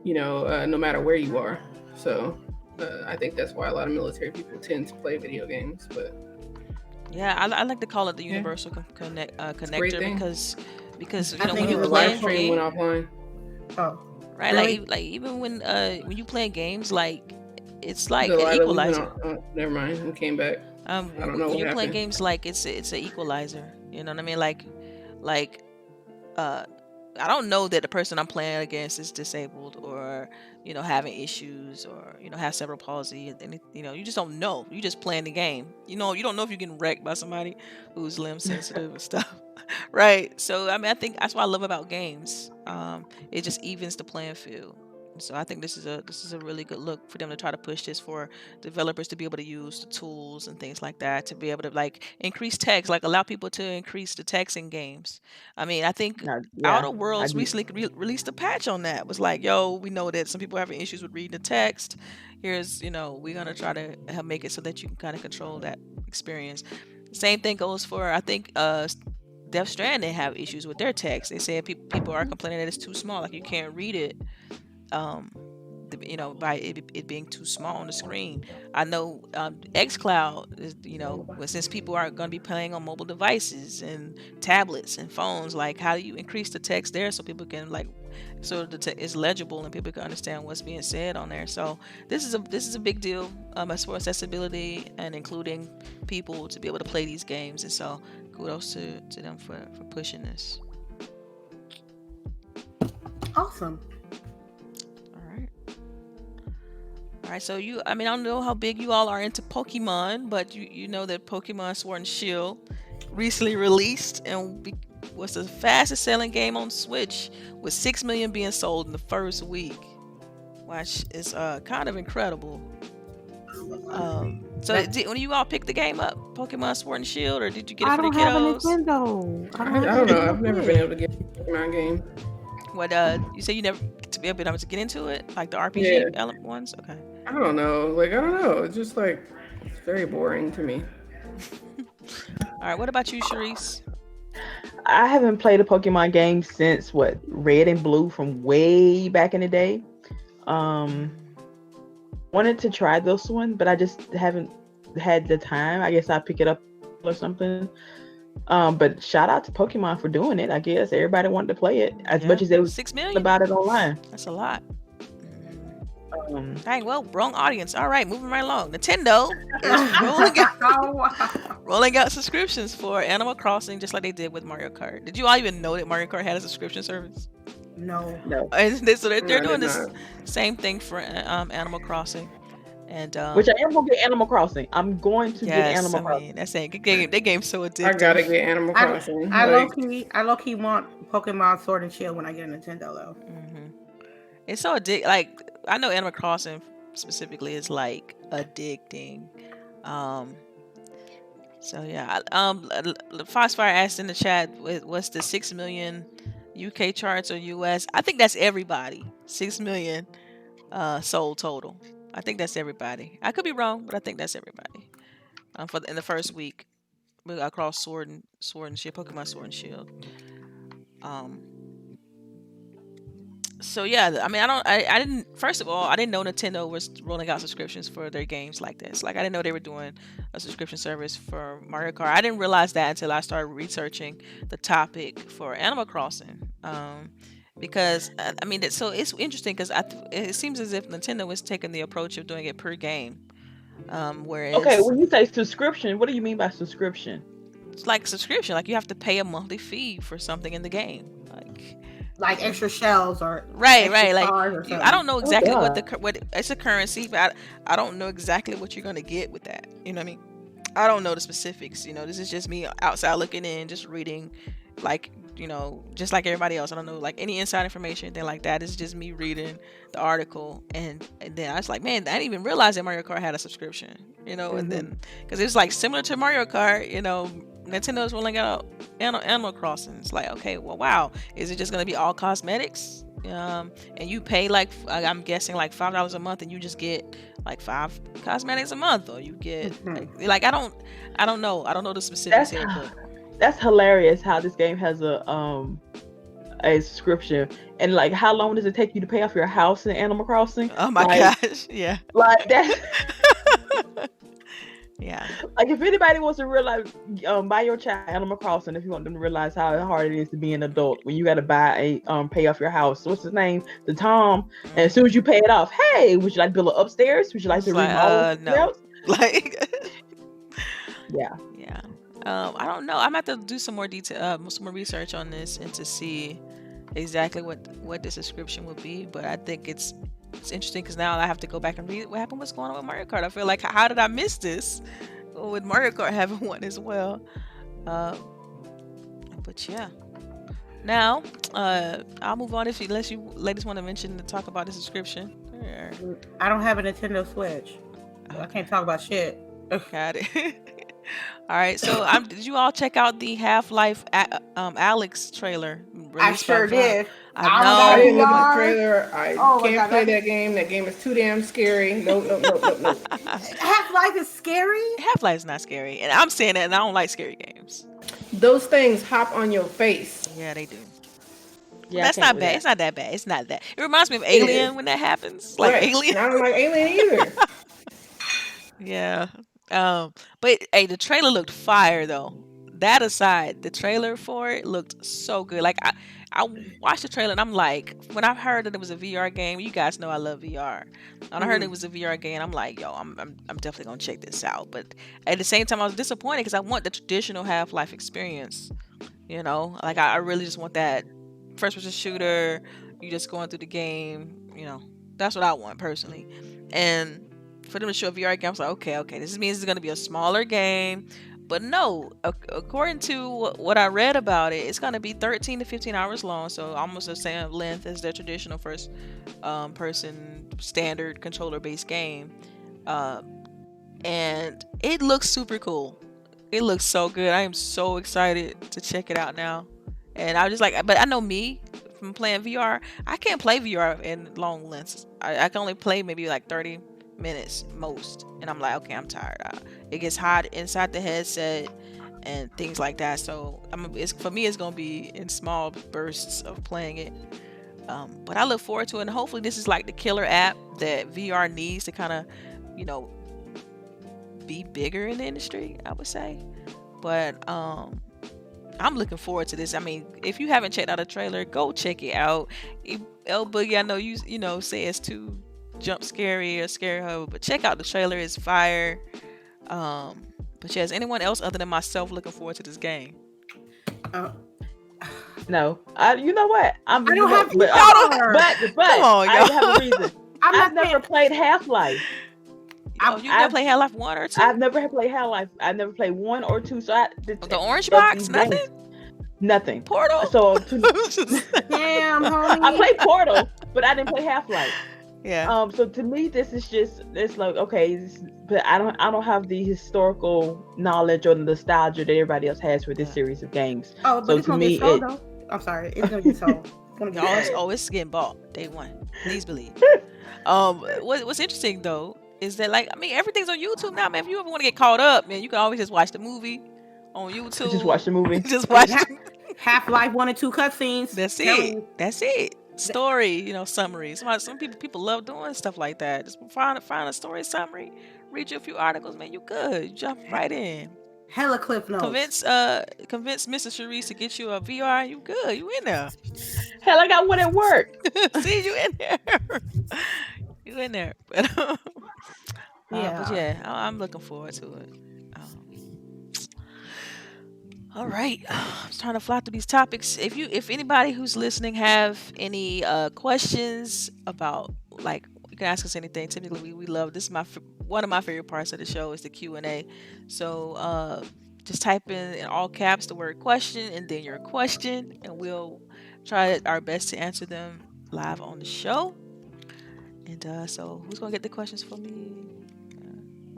no matter where you are. So I think that's why a lot of military people tend to play video games. But Yeah, I like to call it the Yeah. universal Great connector thing. because I when think you it's The a live playing platform. stream went game, offline. Oh, right? really? Like even when you play games, like it's like an Delilah, we went equalizer. on. Never mind. We came back. I don't know When what you're playing happened. games, like it's an equalizer. You know what I mean? Like uh I don't know that the person I'm playing against is disabled or having issues or have cerebral palsy and you just don't know. You just playing the game. You don't know if you're getting wrecked by somebody who's limb sensitive and stuff. Right. So I mean I think that's what I love about games. It just evens the playing field. So I think this is a really good look for them to try to push this for developers to be able to use the tools and things like that to be able to like increase text, like allow people to increase the text in games. I mean, I think Yeah, Outer I Worlds do. recently released a patch on that. It was like, yo, we know that some people are having issues with reading the text. Here's, we're gonna try to help make it so that you can kind of control that experience. Same thing goes for I think Death Stranding have issues with their text. They say people are complaining that it's too small, like you can't read it. Um, by it being too small on the screen. I know xCloud is, since people are going to be playing on mobile devices and tablets and phones, like how do you increase the text there so people can like so the text is legible and people can understand what's being said on there. So this is a big deal as far as accessibility and including people to be able to play these games. And so kudos to them for pushing this. Awesome. All right. All right, so I don't know how big you all are into Pokemon, but you know that Pokemon Sword and Shield recently released and was the fastest selling game on Switch, with 6 million being sold in the first week, which is kind of incredible. So when you all pick the game up, Pokemon Sword and Shield, or did you get it I for the don't have a kiddos? Nintendo. I don't know. I've never been able to get a Pokemon game. What you say you never to be able to get into it, like the RPG element ones? Okay. I don't know. Like I don't know. It's just like it's very boring to me. All right. What about you, CHAREECE? I haven't played a Pokemon game since Red and Blue from way back in the day. Wanted to try this one, but I just haven't had the time. I guess I'll pick it up or something. But shout out to Pokemon for doing it. I guess everybody wanted to play it as much as they was 6 million about it online. That's a lot. Dang, well, wrong audience. All right, moving right along. Nintendo is rolling out subscriptions for Animal Crossing, just like they did with Mario Kart. Did you all even know that Mario Kart had a subscription service? No. So they're doing this same thing for Animal Crossing. And which I am gonna get Animal Crossing. I'm going to get Animal Crossing. That's a good game. That game's so addictive. I gotta get Animal Crossing. I low key want Pokemon Sword and Shield when I get a Nintendo though. It's so addictive. Like I know Animal Crossing specifically is like addicting. So yeah. Foxfire asked in the chat, what's the 6 million UK charts or US? I think that's everybody. 6 million sold total. I think that's everybody. I could be wrong, but I think that's everybody. In the first week, across Sword and Shield, Pokemon Sword and Shield. So yeah, I mean, I didn't. First of all, I didn't know Nintendo was rolling out subscriptions for their games like this. Like I didn't know they were doing a subscription service for Mario Kart. I didn't realize that until I started researching the topic for Animal Crossing. Because I mean, so it's interesting because it seems as if Nintendo was taking the approach of doing it per game. Whereas when you say subscription, what do you mean by subscription? It's like subscription, like you have to pay a monthly fee for something in the game, like extra shells or right. Like or I don't know exactly what it's a currency, but I don't know exactly what you're gonna get with that. You know what I mean? I don't know the specifics. This is just me outside looking in, just reading, like. Just like everybody else, I don't know like any inside information, anything like that. It's just me reading the article, and then I was like, man, I didn't even realize that Mario Kart had a subscription, and then because it's like similar to Mario Kart, Nintendo's rolling out Animal Crossing. It's like, okay, well, wow, is it just gonna be all cosmetics? And you pay like I'm guessing like $5 a month, and you just get like 5 cosmetics a month, or you get like I don't know the specifics here, but. That's hilarious how this game has a subscription. And like, how long does it take you to pay off your house in Animal Crossing? Oh my gosh, yeah. Like that. Yeah. Like if anybody wants to realize, buy your child Animal Crossing if you want them to realize how hard it is to be an adult when you got to buy pay off your house. What's his name? The Tom. And as soon as you pay it off, hey, would you like to build an upstairs? Would you like It's to like, remodel something no. else? Like, Yeah. yeah. I don't know. I'm gonna have to do some more detail, some more research on this, and to see exactly what this subscription would be. But I think it's interesting because now I have to go back and read what happened. What's going on with Mario Kart? I feel like, how did I miss this? With Mario Kart having one as well. But yeah. Now, I'll move on unless you ladies want to mention to talk about the subscription. I don't have a Nintendo Switch. I can't talk about shit. Got it. All right. So, did you all check out the Half-Life Alex trailer? I sure did. I I know. didn't look at the trailer. I Oh my can't God, play that game. That game is too damn scary. Nope. Half-Life is scary? Half-Life is not scary, and I'm saying that, and I don't like scary games. Those things hop on your face. Yeah, they do. Yeah, That's not bad. It's not that bad. It's not that. It reminds me of Alien when that happens. Like Right. Alien. I don't like Alien either. Yeah. But hey, the trailer looked fire though. That aside, the trailer for it looked so good. Like I watched the trailer and I'm like, when I heard that it was a VR game, you guys know I love VR. When I heard it was a VR game, I'm like, yo, I'm definitely gonna check this out. But at the same time, I was disappointed because I want the traditional Half-Life experience. You know, like I really just want that first-person shooter. You just going through the game. You know, that's what I want personally. And for them to show a VR game, I was like, okay, this means it's gonna be a smaller game. But no, according to what I read about it, it's going to be 13 to 15 hours long, so almost the same length as their traditional first person standard controller-based game. And it looks super cool. It looks so good. I am so excited to check it out now. And I was just like, but I know me from playing VR, I can't play VR in long lengths. I can only play maybe like 30 minutes most, and I'm like, okay, I'm tired. It gets hot inside the headset and things like that, so for me it's gonna be in small bursts of playing it, but I look forward to it, and hopefully this is like the killer app that VR needs to kind of, you know, be bigger in the industry, I would say. But I'm looking forward to this. I mean, if you haven't checked out a trailer, go check it out. LBOOGIE, I know you know say it's too jump scary or scary her, but check out the trailer. It's fire. But yeah, is anyone else other than myself looking forward to this game? No, you know what? I don't have but Come on, I y'all. have a reason. I've never played Half-Life. You've never played Half-Life 1 or 2? I've never played Half-Life. I've never played 1 or 2. So the orange box, nothing. Nothing. Portal. So damn, homie. I played Portal, but I didn't play Half-Life. Yeah. So to me, this is just, it's like, okay, but I don't have the historical knowledge or the nostalgia that everybody else has for this series of games. Oh, but so it's gonna get sold though. I'm sorry, it's gonna get sold. It's getting bought day one. Please believe. What's interesting though is that, like, I mean, everything's on YouTube now, man. If you ever want to get caught up, man, you can always just watch the movie on YouTube. Just watch the movie. Just watch Half-Life 1 and 2 cutscenes. That's it. Story, summaries. Some people love doing stuff like that. Just find a story summary, read you a few articles, man. You good. You jump right in. Hella clip notes. Convince Mrs. CHAREECE to get you a VR. You good. You in there. Hell, I got one at work. See, you in there. You in there. But yeah, I'm looking forward to it. All right, I'm trying to fly through these topics. If anybody who's listening have any questions about, like, you can ask us anything. Typically, we love this. Is one of my favorite parts of the show is the Q&A. So just type in all caps the word question and then your question, and we'll try our best to answer them live on the show. And so who's gonna get the questions for me?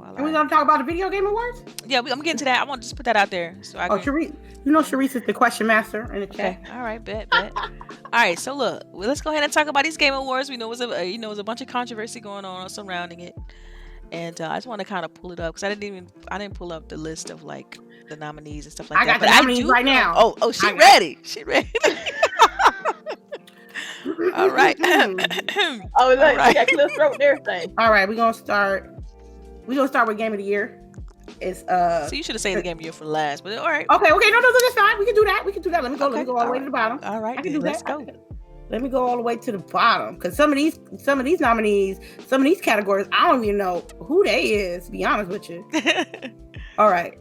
Are we gonna talk about the video game awards? Yeah, I'm getting to that. I want to just put that out there. So CHAREECE, CHAREECE is the question master in the chat. Okay. All right, bet. All right, so look, let's go ahead and talk about these game awards. We know it was a bunch of controversy going on surrounding it, and I just want to kind of pull it up because I didn't pull up the list of like the nominees and stuff like that. I got the nominees right now. Oh, she ready. She ready. All right. Oh, look, she got clear throat and everything. All right, we're gonna start with Game of the Year. It's So you should have saved the game of the year for last, but all right. Okay, no, that's fine. We can do that. Let me go Okay, all the way to the bottom. All right, I can then, do let's that. go. Let me go all the way to the bottom because some of these nominees, some of these categories, I don't even know who they is. To be honest with you. All right,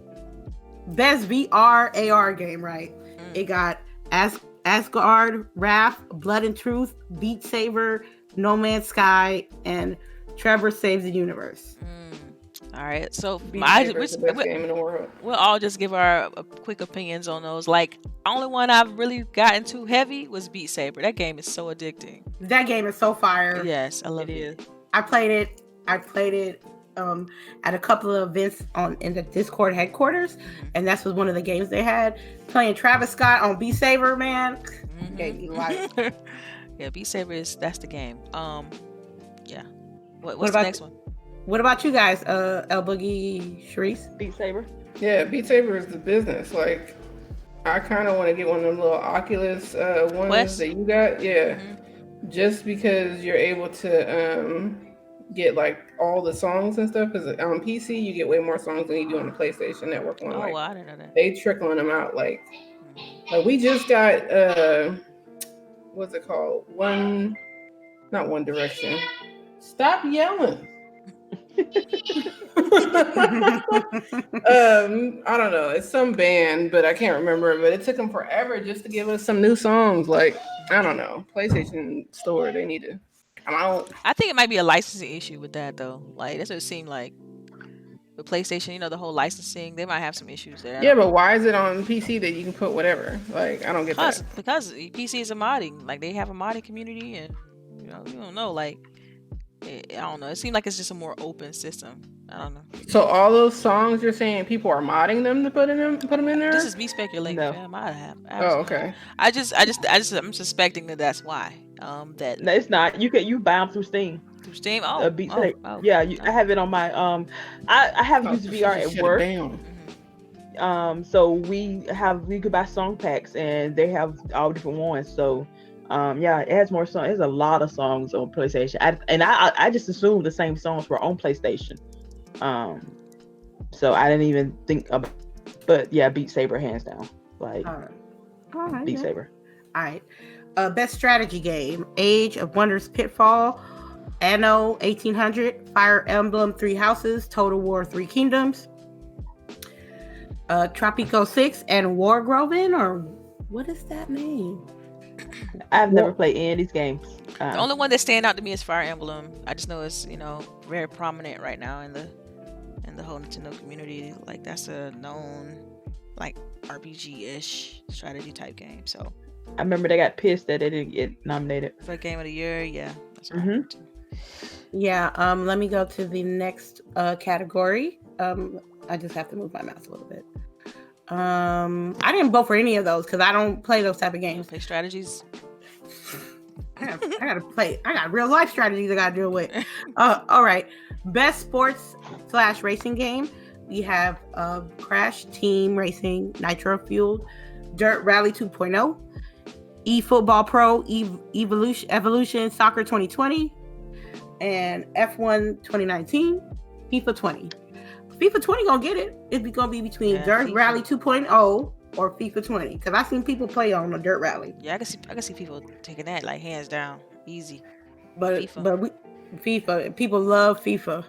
best VR AR game. Right, it got Asgard, Wrath, Blood and Truth, Beat Saber, No Man's Sky, and Trevor Saves the Universe. All right, so the best game in the world. We'll all just give our quick opinions on those. Like, only one I've really gotten too heavy was Beat Saber. That game is so addicting. That game is so fire. Yes, I love it. I played it at a couple of events in the Discord headquarters, and that's was one of the games they had. Playing Travis Scott on Beat Saber, man, gave me life. Yeah, Beat Saber that's the game. Yeah. What's the next one? What about you guys, LBOOGIE, CHAREECE? Beat Saber. Yeah, Beat Saber is the business. Like, I kind of want to get one of them little Oculus ones that you got. Yeah, just because you're able to get like all the songs and stuff. Because on PC you get way more songs than you do on the PlayStation Network one. Oh, I didn't know that. They trickling them out. Like we just got what's it called? Not One Direction. Stop yelling. I don't know. It's some band, but I can't remember. But it took them forever just to give us some new songs. Like, I don't know. PlayStation Store, they need to come out. I think it might be a licensing issue with that, though. Like, that's what it seemed like. With PlayStation, the whole licensing, they might have some issues there. Yeah, but why is it on PC that you can put whatever? Like, I don't get that. Because PC is a modding. Like, they have a modding community, and you don't know. Like, I don't know. It seemed like it's just a more open system. I don't know. So all those songs you're saying people are modding them to put them in there? This is me speculating. No. I might have. Oh, okay. I'm suspecting that's why. No, it's not. You buy them through Steam. Through Steam. Oh. Yeah. I have it on my I have used VR at work. So we could buy song packs, and they have all different ones. So. It has more songs. There's a lot of songs on PlayStation. I just assumed the same songs were on PlayStation. So I didn't even think about. But yeah, Beat Saber hands down. Like, all right, Beat Saber. All right. Best strategy game: Age of Wonders, Pitfall, Anno 1800, Fire Emblem 3 Houses, Total War 3 Kingdoms, Tropico 6, and Wargroven, or what is that name? I've never played any of these games. The only one that stand out to me is Fire Emblem. I just know it's very prominent right now in the whole Nintendo community. Like, that's a known like RPG-ish strategy type game. So I remember they got pissed that they didn't get nominated for Game of the Year. Yeah, that's right. Yeah. Let me go to the next category. I just have to move my mouse a little bit. I didn't vote for any of those because I don't play those type of games. Play strategies. I gotta play. I got real life strategies I gotta deal with. All right. Best sports / racing game. We have Crash Team Racing, Nitro Fueled, Dirt Rally 2.0, eFootball Pro, Evolution Soccer 2020, and F1 2019, FIFA 20. FIFA 20 gonna get it. It's gonna be between Dirt FIFA. Rally 2.0 or FIFA 20, because I seen people play on a Dirt Rally. Yeah, I can see people taking that like hands down, easy. But FIFA, people love FIFA.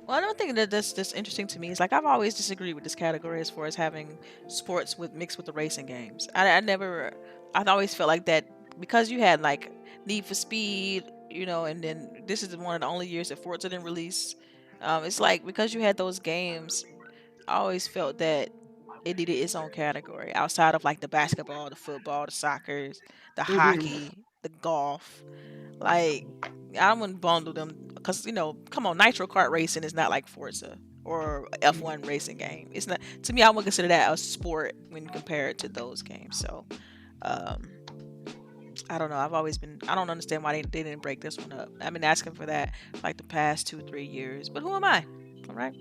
Well, another thing that's interesting to me is, like, I've always disagreed with this category as far as having sports mixed with the racing games. I've always felt like that because you had like Need for Speed, and then this is one of the only years that Forza didn't release. It's like because you had those games, I always felt that it needed its own category outside of like the basketball, the football, the soccer, the hockey, the golf. Like, I wouldn't bundle them because come on, Nitro Kart racing is not like Forza or F1 racing game. It's not, to me. I wouldn't consider that a sport when compared to those games. So, I don't know. I don't understand why they didn't break this one up. I've been asking for that like the past 2-3 years. But who am I? All right.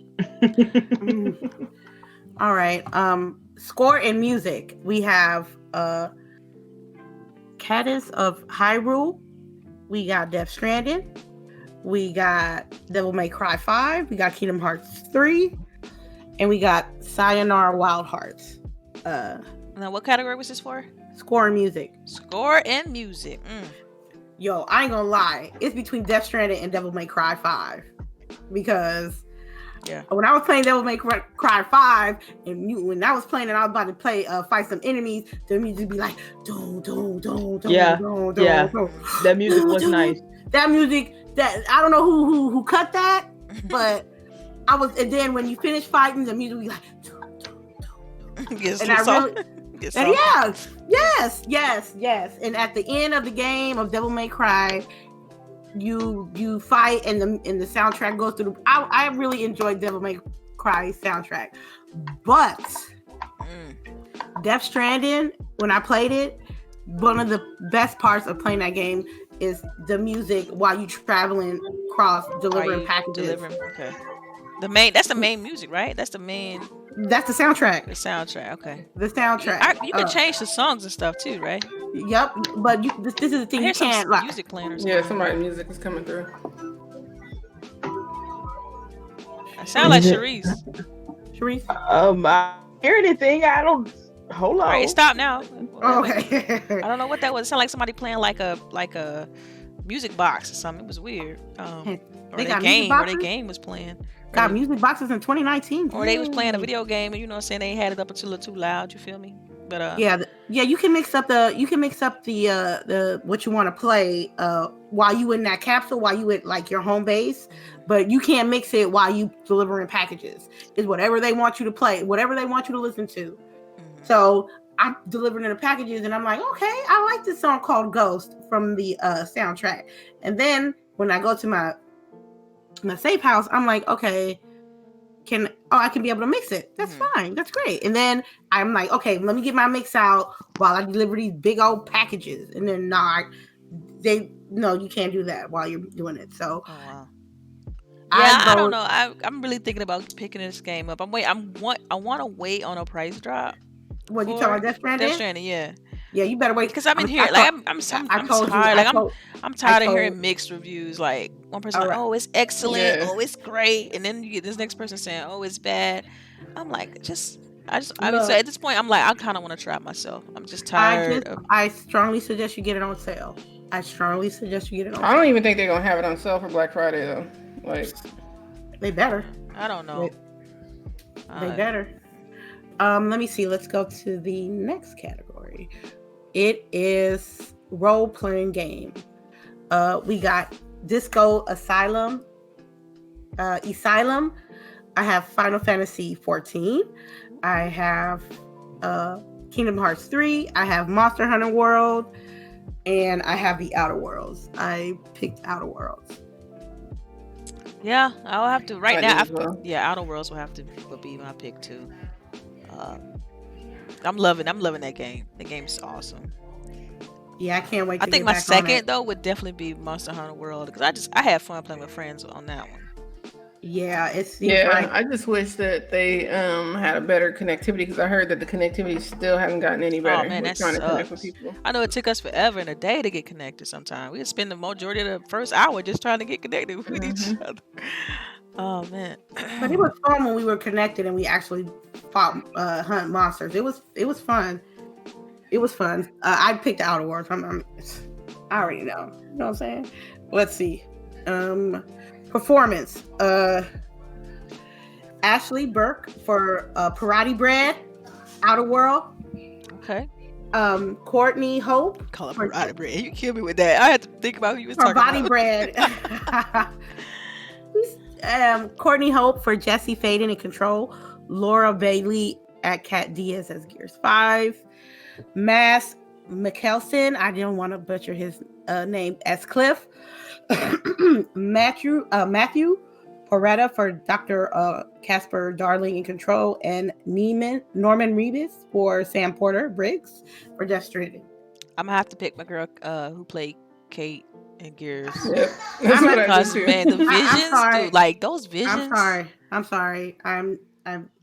All right. Score and music. We have Cadence of Hyrule. We got Death Stranding. We got Devil May Cry 5. We got Kingdom Hearts 3. and we got Sayonara Wild Hearts. Now, what category was this for? Score and music. Score and music. Yo, I ain't gonna lie. It's between Death Stranding and Devil May Cry 5. Because when I was playing Devil May Cry 5, and when I was playing and I was about to play fight some enemies, the music be like, don't. That music was nice. That music, that I don't know who cut that, but I was, and then when you finish fighting, the music would be like, and I really, and yes. And at the end of the game of Devil May Cry, you fight and the soundtrack goes through. I really enjoyed Devil May Cry soundtrack, but Death Stranding, when I played it, one of the best parts of playing that game is the music while you traveling across delivering packages. Okay. That's the main music, right? That's the soundtrack. The soundtrack, okay. The soundtrack. You can change the songs and stuff too, right? Yep, but this is the thing, you can't like music playing or something. Yeah, somebody's music is coming through. I sound like Charisse. I hear anything? I don't. Hold on. All right, stop now. Oh, okay. I don't know what that was. It sounded like somebody playing like a music box or something. It was weird. Or their game was playing. Got music boxes in 2019. Or they was playing a video game and saying they had it up until it's too loud. You feel me? But you can mix up the what you want to play while you in that capsule, while you at like your home base, but you can't mix it while you delivering packages. It's whatever they want you to play, whatever they want you to listen to. So I'm delivering the packages and I'm like, okay, I like this song called Ghost from the soundtrack. And then when I go to my safe house, I'm like, okay, I can be able to mix it. That's fine. That's great. And then I'm like, okay, let me get my mix out while I deliver these big old packages. And then you can't do that while you're doing it. So I don't know. I'm really thinking about picking this game up. I want to wait on a price drop. What you talking about, Death Stranding? Death Stranding, yeah. Yeah, you better wait. Because I've been hearing, I'm tired. I'm tired of hearing mixed reviews. Like one person, oh, it's excellent, oh, it's great, and then you get this next person saying, oh, it's bad. I'm like, so at this point, I'm like, I kind of want to try it myself. I'm just tired. I strongly suggest you get it on sale. I don't even think they're gonna have it on sale for Black Friday though. Like, they better. I don't know. They better. Let me see. Let's go to the next category. It is role-playing game. We got Disco Asylum. I have Final Fantasy 14. I have Kingdom Hearts 3. I have Monster Hunter World. And I have the Outer Worlds. I picked Outer Worlds. Yeah, I'll have to. Right now, Outer Worlds will be my pick too. I'm loving that game. The game's awesome. Yeah, I can't wait. I think my second though would definitely be Monster Hunter World because I had fun playing with friends on that one. Yeah, I just wish that they had a better connectivity because I heard that the connectivity still hasn't gotten any better. Oh man, that sucks. To connect with people. I know it took us forever and a day to get connected. Sometimes we would spend the majority of the first hour just trying to get connected with each other. Oh man! But it was fun when we were connected and we actually fought hunt monsters. It was fun. It was fun. I picked Outer Worlds. I already know. You know what I'm saying? Let's see. Performance. Ashley Burke for Parati Bread, Outer World. Okay. Courtney Hope. Call it Parati Bread. You killed me with that. I had to think about who you was talking about. Parati Bread. Courtney Hope for Jesse Faden in Control. Laura Bailey at Cat Diaz as Gears 5. Mass Mikkelsen, I didn't want to butcher his name, as Cliff. Matthew Porretta for Dr. Casper Darling in Control, and Norman Reedus for Sam Porter Briggs for Death Stranding. I'm gonna have to pick my girl who played Kate in Gears. Yep. That's what I do too. Man, the visions, dude, like those visions. I'm sorry. I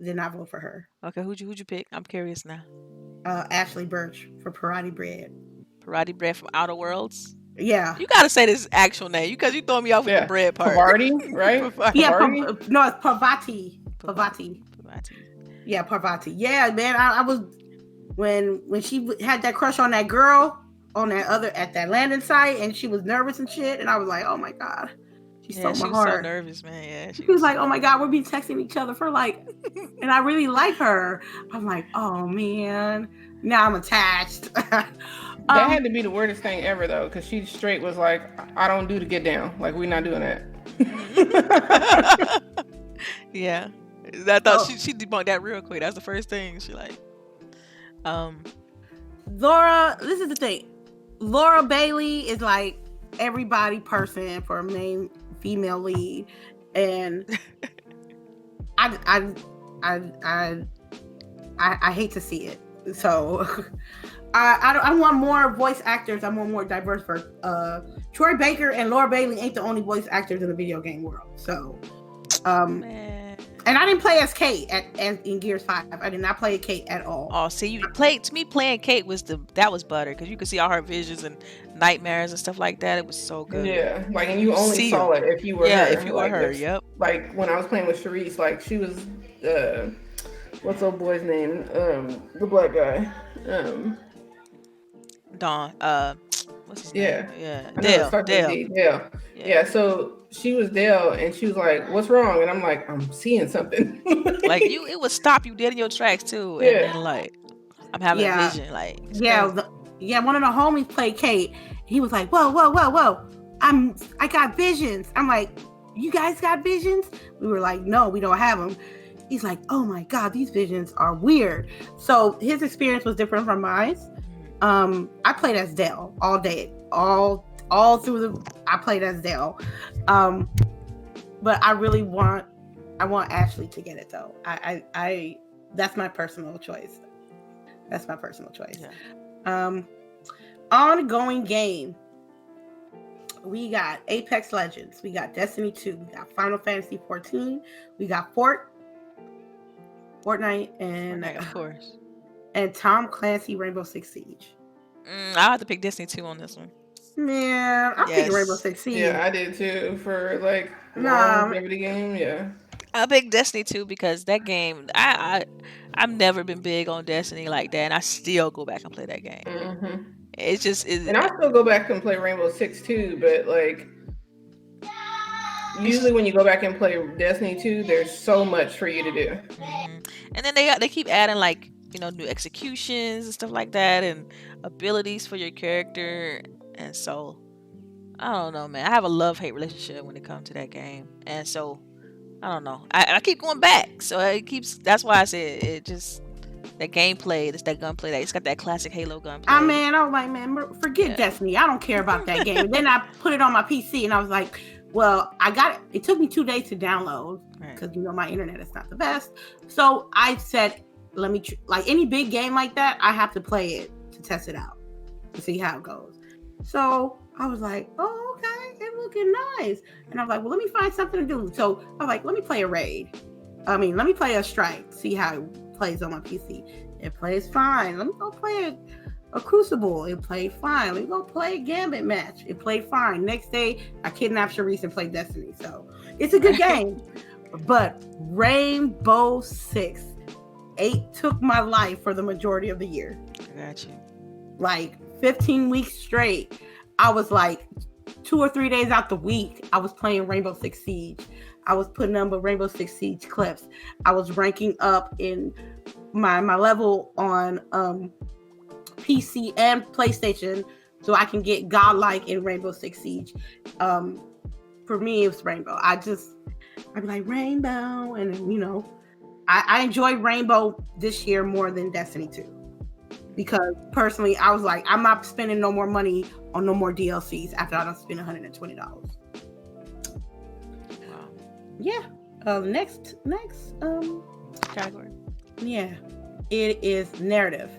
did not vote for her. Okay, who'd you pick? I'm curious now. Ashley Birch for Parati Bread. Parati Bread from Outer Worlds. Yeah. You gotta say this actual name because you throw me off with the bread part. Parvati, right? Yeah, no, it's Parvati. Parvati. Yeah, Parvati. Yeah, man. I was when she had that crush on that girl on that other at that landing site, and she was nervous and shit, and I was like, oh my god, she Yeah, stole she my was so heart. nervous, man. Yeah, She was like, oh my god, we'll be texting each other for like, and I really like her. I'm like, oh man, now I'm attached. That had to be the weirdest thing ever, though, because she straight was like, I don't do the get down. Like, we're not doing that. Yeah. I thought she debunked that real quick. That's the first thing she like. Laura, this is the thing. Laura Bailey is like everybody person for a main female lead, and I hate to see it. So I want more voice actors. I want more diverse. For Troy Baker and Laura Bailey ain't the only voice actors in the video game world. So, Man. and I didn't play as Kate in Gears 5. I did not play Kate at all. Oh, see, you played to me. Playing Kate was butter because you could see all her visions and nightmares and stuff like that. It was so good. Yeah, like, and you only saw it if you were her. Yeah, if you were like, her. Yep. Like when I was playing with CHAREECE, like she was what's old boy's name? The black guy. Dawn. What's his name? Yeah. Dale. Yeah. So she was Dale, and she was like, "What's wrong?" And I'm like, "I'm seeing something." Like it would stop you dead in your tracks too. Yeah. And then like, I'm having a vision. Like, one of the homies played Kate. He was like, "Whoa! I got visions." I'm like, "You guys got visions?" We were like, "No, we don't have them." He's like, "Oh my god, these visions are weird." So his experience was different from mine. I played as Dale all day, all through I played as Dale. But I want Ashley to get it though. I that's my personal choice. Yeah. Ongoing game. We got Apex Legends, we got Destiny 2, we got Final Fantasy 14, we got Fortnite, and of course. And Tom Clancy Rainbow Six Siege. I'll have to pick Destiny 2 on this one. Man, I'm picking Rainbow Six Siege. Yeah, I did too for like longevity game. Yeah, I picked Destiny 2 because that game, I've never been big on Destiny like that, and I still go back and play that game. Mm-hmm. It's just, and I still go back and play Rainbow Six too, but like usually when you go back and play Destiny 2, there's so much for you to do. Mm-hmm. And then they keep adding like, new executions and stuff like that, and abilities for your character, and so I don't know, man. I have a love-hate relationship when it comes to that game, and so I don't know. I keep going back, so it keeps. That's why I said it. Just that gameplay, it's that gunplay. It's got that classic Halo gunplay. I was like, man, forget Destiny. I don't care about that game. Then I put it on my PC, and I was like, well, I got it. It took me 2 days to download because my internet is not the best. So I said, let me like any big game like that, I have to play it to test it out to see how it goes. So I was like, oh, okay, it's looking nice. And I was like, well, let me find something to do. So I was like, let me play a raid. Let me play a strike, see how it plays on my PC. It plays fine. Let me go play a Crucible. It played fine. Let me go play a Gambit match. It played fine. Next day, I kidnapped CHAREECE and played Destiny. So it's a good game. But Rainbow Six, 8 took my life for the majority of the year. I got you. Like 15 weeks straight. I was like 2 or 3 days out the week, I was playing Rainbow Six Siege. I was putting up Rainbow Six Siege clips. I was ranking up in my level on PC and PlayStation so I can get godlike in Rainbow Six Siege. For me, it was Rainbow. I'd be like, Rainbow, and I enjoyed Rainbow this year more than Destiny 2. Because personally, I was like, I'm not spending no more money on no more DLCs after I don't spend $120. Wow. Yeah. Next category. Yeah. It is narrative.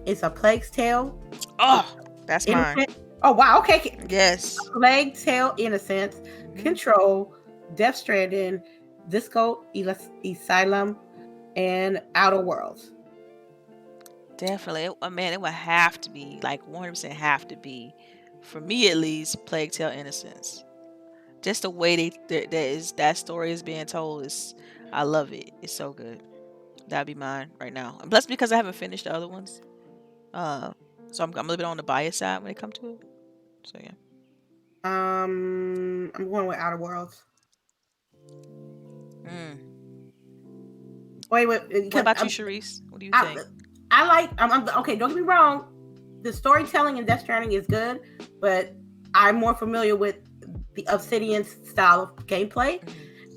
It's A Plague's Tale. Oh, that's Innocent. mine. Oh wow, okay. Yes. Plague's Tale, Innocence, Control, Death Stranding, Disco Asylum, and Outer Worlds. Definitely. It would have to be, like 100% have to be, for me at least, Plague Tale Innocence. Just the way that story is being told is, I love it. It's so good. That'd be mine right now. And plus, because I haven't finished the other ones, so I'm a little bit on the bias side when it comes to it. So yeah. I'm going with Outer Worlds. Wait. What about you, Charisse? What do you think? I like. Okay. Don't get me wrong. The storytelling in Death Stranding is good, but I'm more familiar with the Obsidian style of gameplay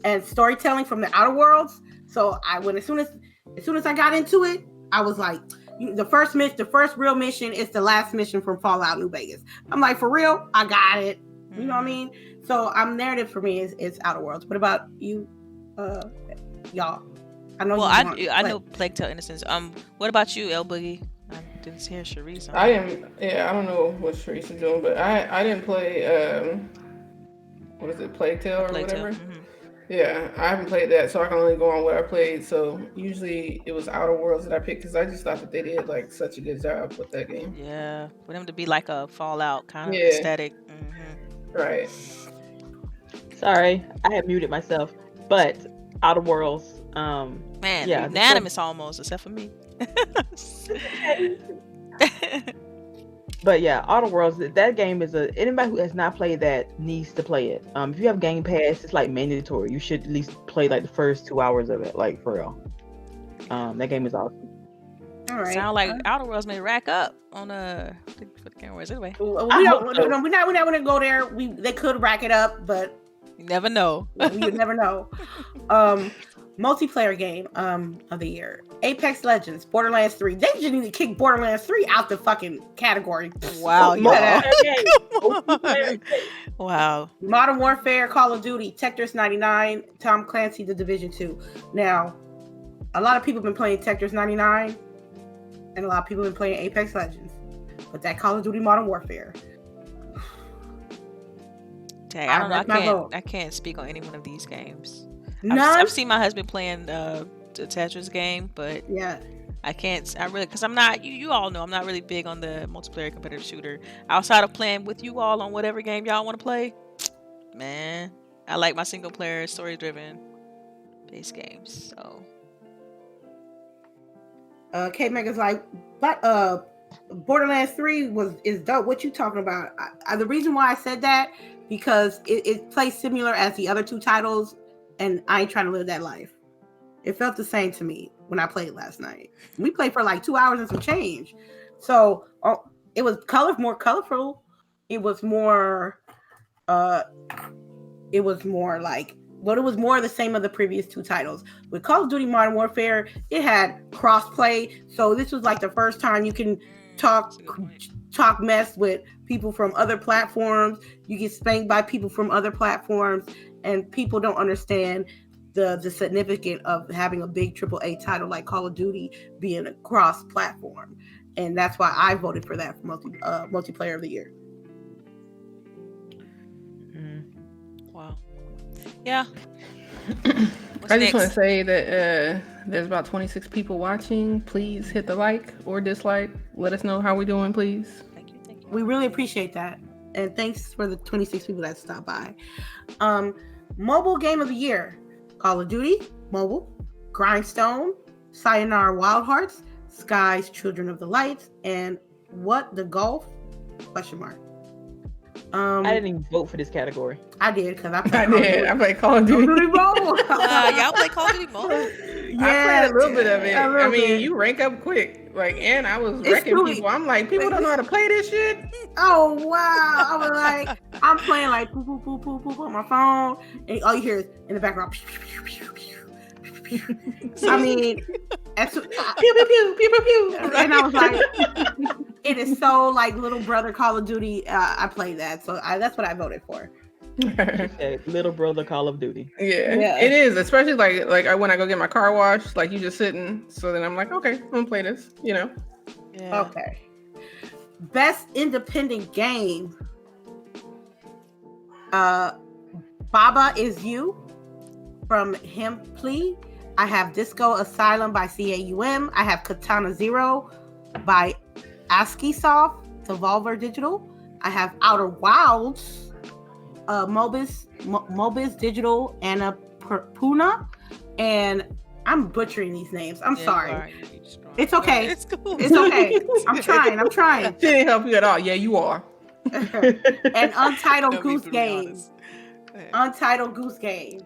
and storytelling from the Outer Worlds. So as soon as I got into it, I was like, the first real mission is the last mission from Fallout New Vegas. I'm like, for real, I got it. You know what I mean? So narrative for me is Outer Worlds. What about you, y'all? I know. Well, I know Plague Tale Innocence. What about you, LBOOGIE? I didn't hear Charisse. I don't know what Charisse is doing, but I didn't play what is it, Plague Tale or whatever? Yeah, I haven't played that, so I can only go on what I played. So usually it was Outer Worlds that I picked because I just thought that they did like such a good job with that game. Yeah, for them to be like a Fallout kind of aesthetic. Right. Sorry, I had muted myself, but Outer Worlds. Man, unanimous almost, except for me. But yeah, Outer Worlds, that game is anybody who has not played that needs to play it. If you have Game Pass, it's like mandatory. You should at least play like the first 2 hours of it, like for real. That game is awesome. All right. Sound like Outer Worlds may rack up on for the cameras anyway. We're not gonna go there. They could rack it up, but you never know. You never know. Multiplayer game of the year: Apex Legends, Borderlands 3. They just need to kick Borderlands 3 out the fucking category. Wow, wow. Modern Warfare, Call of Duty, Tetris 99, Tom Clancy, The Division 2. Now, a lot of people have been playing Tetris 99, and a lot of people have been playing Apex Legends. But that Call of Duty Modern Warfare. Dang, I don't know. I can't speak on any one of these games. None? I've seen my husband playing the Tetris game, but yeah, I can't. Because I'm not. You all know I'm not really big on the multiplayer competitive shooter. Outside of playing with you all on whatever game y'all want to play, man, I like my single player story driven base games. So, K Mega's like, but Borderlands 3 is dope. What you talking about? The reason why I said that because it plays similar as the other two titles. And I ain't trying to live that life. It felt the same to me when I played last night. We played for like 2 hours and some change. So it was more colorful. It was more like, it was more the same of the previous two titles. With Call of Duty Modern Warfare, it had cross-play. So this was like the first time you can talk mess with people from other platforms. You get spanked by people from other platforms. And people don't understand the significance of having a big AAA title like Call of Duty being a cross-platform. And that's why I voted for that for multiplayer of the year. Wow. Yeah. I just want to say that there's about 26 people watching. Please hit the like or dislike. Let us know how we're doing, please. Thank you. We really appreciate that. And thanks for the 26 people that stopped by. Mobile game of the year: Call of Duty Mobile, Grindstone, Sayonara Wild Hearts, Sky's Children of the Light, and What the Golf? ? I didn't even vote for this category. I did because I played Call of Duty Mobile. Y'all play Call of Duty Mobile? Yeah, I played a little bit of it. I mean, you rank up quick. And I was wrecking people. I'm like, people don't know how to play this shit. Oh wow! I was like, I'm playing like poo poo poo poo poo on my phone, and all you hear is in the background. I mean, pew pew pew pew pew pew, and I was like, it is so like little brother Call of Duty. I played that, so that's what I voted for. Little brother Call of Duty. Yeah, it is, especially like when I go get my car washed, like you just sitting. So then I'm like, okay, I'm gonna play this. Yeah. Okay. Best independent game. Baba Is You from Hemply. I have Disco Asylum by CAUM. I have Katana Zero by ASCIIsoft, Devolver Digital. I have Outer Wilds, Mobis Digital, Annapurna. and I'm butchering these names. I'm sorry. You're strong. It's okay. No, it's cool. It's okay. I'm trying. She didn't help you at all. Yeah, you are. An Untitled No, be Goose brutally Game. honest. Go ahead. Untitled Goose Game.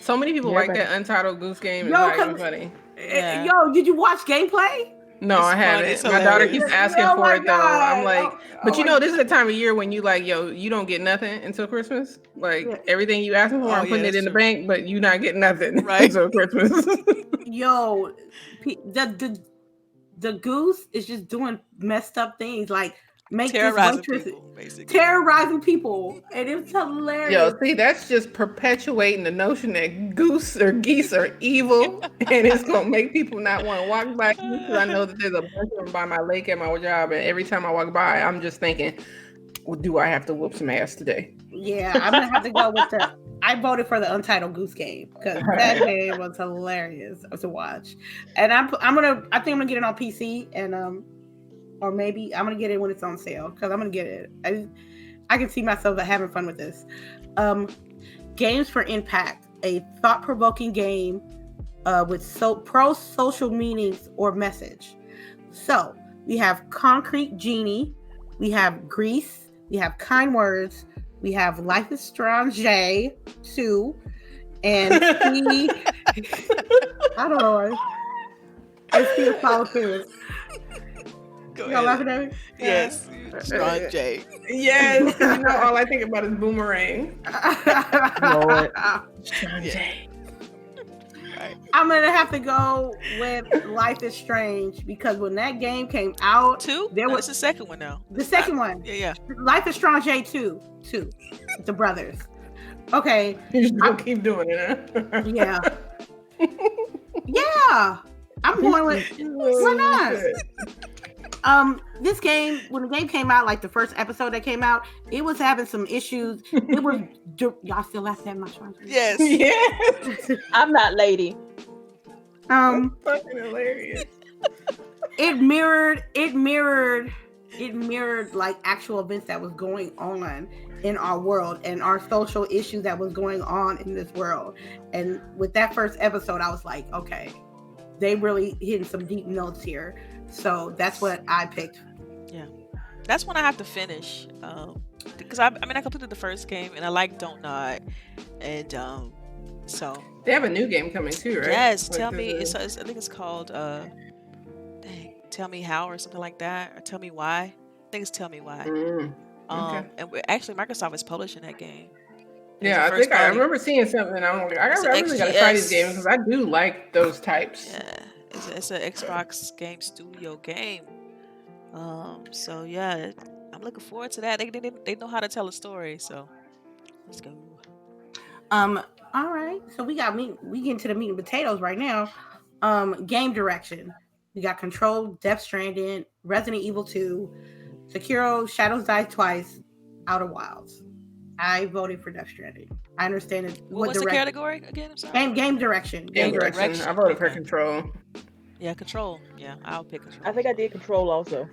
So many people Yeah, like but- that Untitled Goose Game. It's Yo, not even 'cause- funny. Yeah. Yo, did you watch gameplay? No, It's I funny, haven't. it's My daughter hilarious. keeps asking Oh for my it though. I'm God. like, Oh but you my know, this is the time of year when you like, yo, you don't get nothing until Christmas. Like Yeah. everything you asking for, Oh, I'm yeah, putting it that's in the true. bank, but you not getting nothing Right. until Christmas. Yo, the goose is just doing messed up things, like make Terrorizing this waitress people, basically. terrorizing people, and it's hilarious. Yo, see, that's just perpetuating the notion that goose or geese are evil, and it's gonna make people not want to walk by. Because I know that there's a bunch of them by my lake at my job, and every time I walk by, I'm just thinking, well, do I have to whoop some ass today? Yeah, I'm gonna have to go with the. I voted for the Untitled Goose Game because that game was hilarious to watch, and I think I'm gonna get it on PC and or maybe I'm gonna get it when it's on sale because I'm gonna get it. I can see myself having fun with this. Games for Impact, a thought-provoking game with pro-social meanings or message. So we have Concrete Genie, we have Grease, we have Kind Words, we have Life is Strange 2, and I don't know. I see a solitude. Go Y'all ahead. laughing at me? Yes. Strong J. Yes, you know, all I think about is Boomerang. Lord. Yeah. Right. I'm gonna have to go with Life is Strange because when that game came out, Two? There No, was it's the second one now. the second one, Yeah. Life is Strange 2, the brothers. Okay, You just gonna keep doing it, huh? yeah, yeah. I'm going with. Why not? This game, when the game came out, like the first episode that came out, it was having some issues. It was y'all still laughing at my choice? Yes. Yeah, I'm not lady. fucking hilarious. It mirrored like actual events that was going on in our world and our social issues that was going on in this world. And with that first episode, I was like, okay, they really hitting some deep notes here. So that's what I picked. That's one I have to finish. Because I completed the first game and I like Don't Nod. And so They have a new game coming too, right? yes, Like, tell me there's I think it's called Tell Me How or something like that, or Tell Me Why. I think it's Tell Me Why. okay. And actually Microsoft is publishing that game. It's Yeah, a I first think I party. remember seeing something. And I'm like, I It's really an gotta try these XGS. games because I do like those types. Yeah, it's an Xbox Game Studio game. So yeah, I'm looking forward to that. They know how to tell a story, so let's go. All right. So we get into the meat and potatoes right now. Game direction. We got Control, Death Stranding, Resident Evil 2, Sekiro, Shadows Die Twice, Outer Wilds. I voted for Death Stranding. I understand it. What's the category again? I'm sorry. Game direction. Game direction. I voted for Okay. Control. Yeah, Control. Yeah, I'll pick Control. I think I did Control also.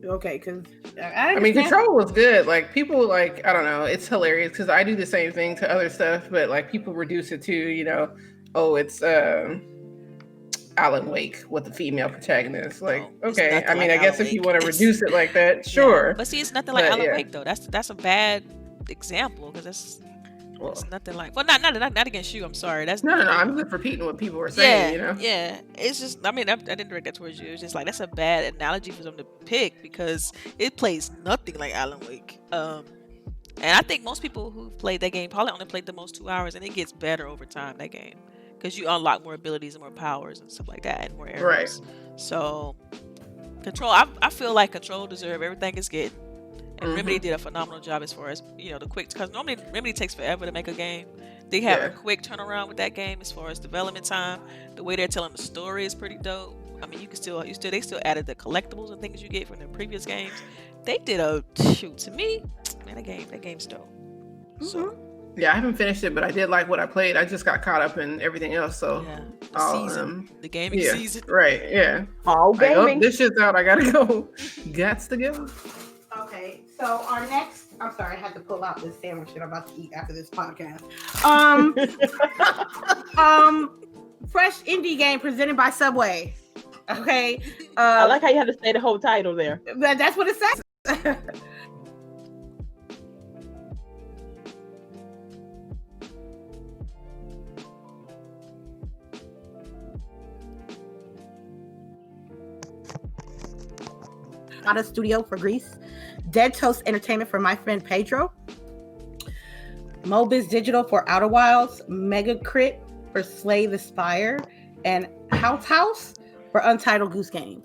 Okay, because I mean, Control was good. Like people, like I don't know, it's hilarious because I do the same thing to other stuff, but like people reduce it to, you know, oh, it's Alan Wake with the female protagonist. Like, No, it's okay, nothing I mean, like I guess Alan if you Wake. want to It's- reduce it like that, Yeah, sure. but see, it's nothing like But, Alan yeah. Wake though. That's a bad example because Well, it's nothing like. Well, not against you. I'm sorry. That's no. I'm just repeating what people were saying. You know. Yeah. It's just, I mean, I didn't direct that towards you. It's just like that's a bad analogy for them to pick because it plays nothing like Alan Wake. And I think most people who've played that game probably only played the most 2 hours, and it gets better over time. That game, because you unlock more abilities and more powers and stuff like that, and more areas. Right. So, Control. I feel like Control deserve everything it's getting. And Remedy did a phenomenal job as far as, you know, the quick, because normally Remedy takes forever to make a game. They have a quick turnaround with that game as far as development time. The way they're telling the story is pretty dope. I mean, they still added the collectibles and things you get from the previous games. They did to me, man, that game's dope. So Yeah, I haven't finished it, but I did like what I played. I just got caught up in everything else. So, yeah, I'll, the gaming yeah, season. right, yeah. All Like, oh, gaming. this shit's out. I gotta go. Gots to go. Okay, so our next, I'm sorry, I had to pull out this sandwich that I'm about to eat after this podcast. fresh indie game presented by Subway. Okay. I like how you had to say the whole title there. But that's what it says. Out of Studio for Greece, Dead Toast Entertainment for My Friend Pedro, Mobiz Digital for Outer Wilds, Mega Crit for Slay the Spire, and House for Untitled Goose Game.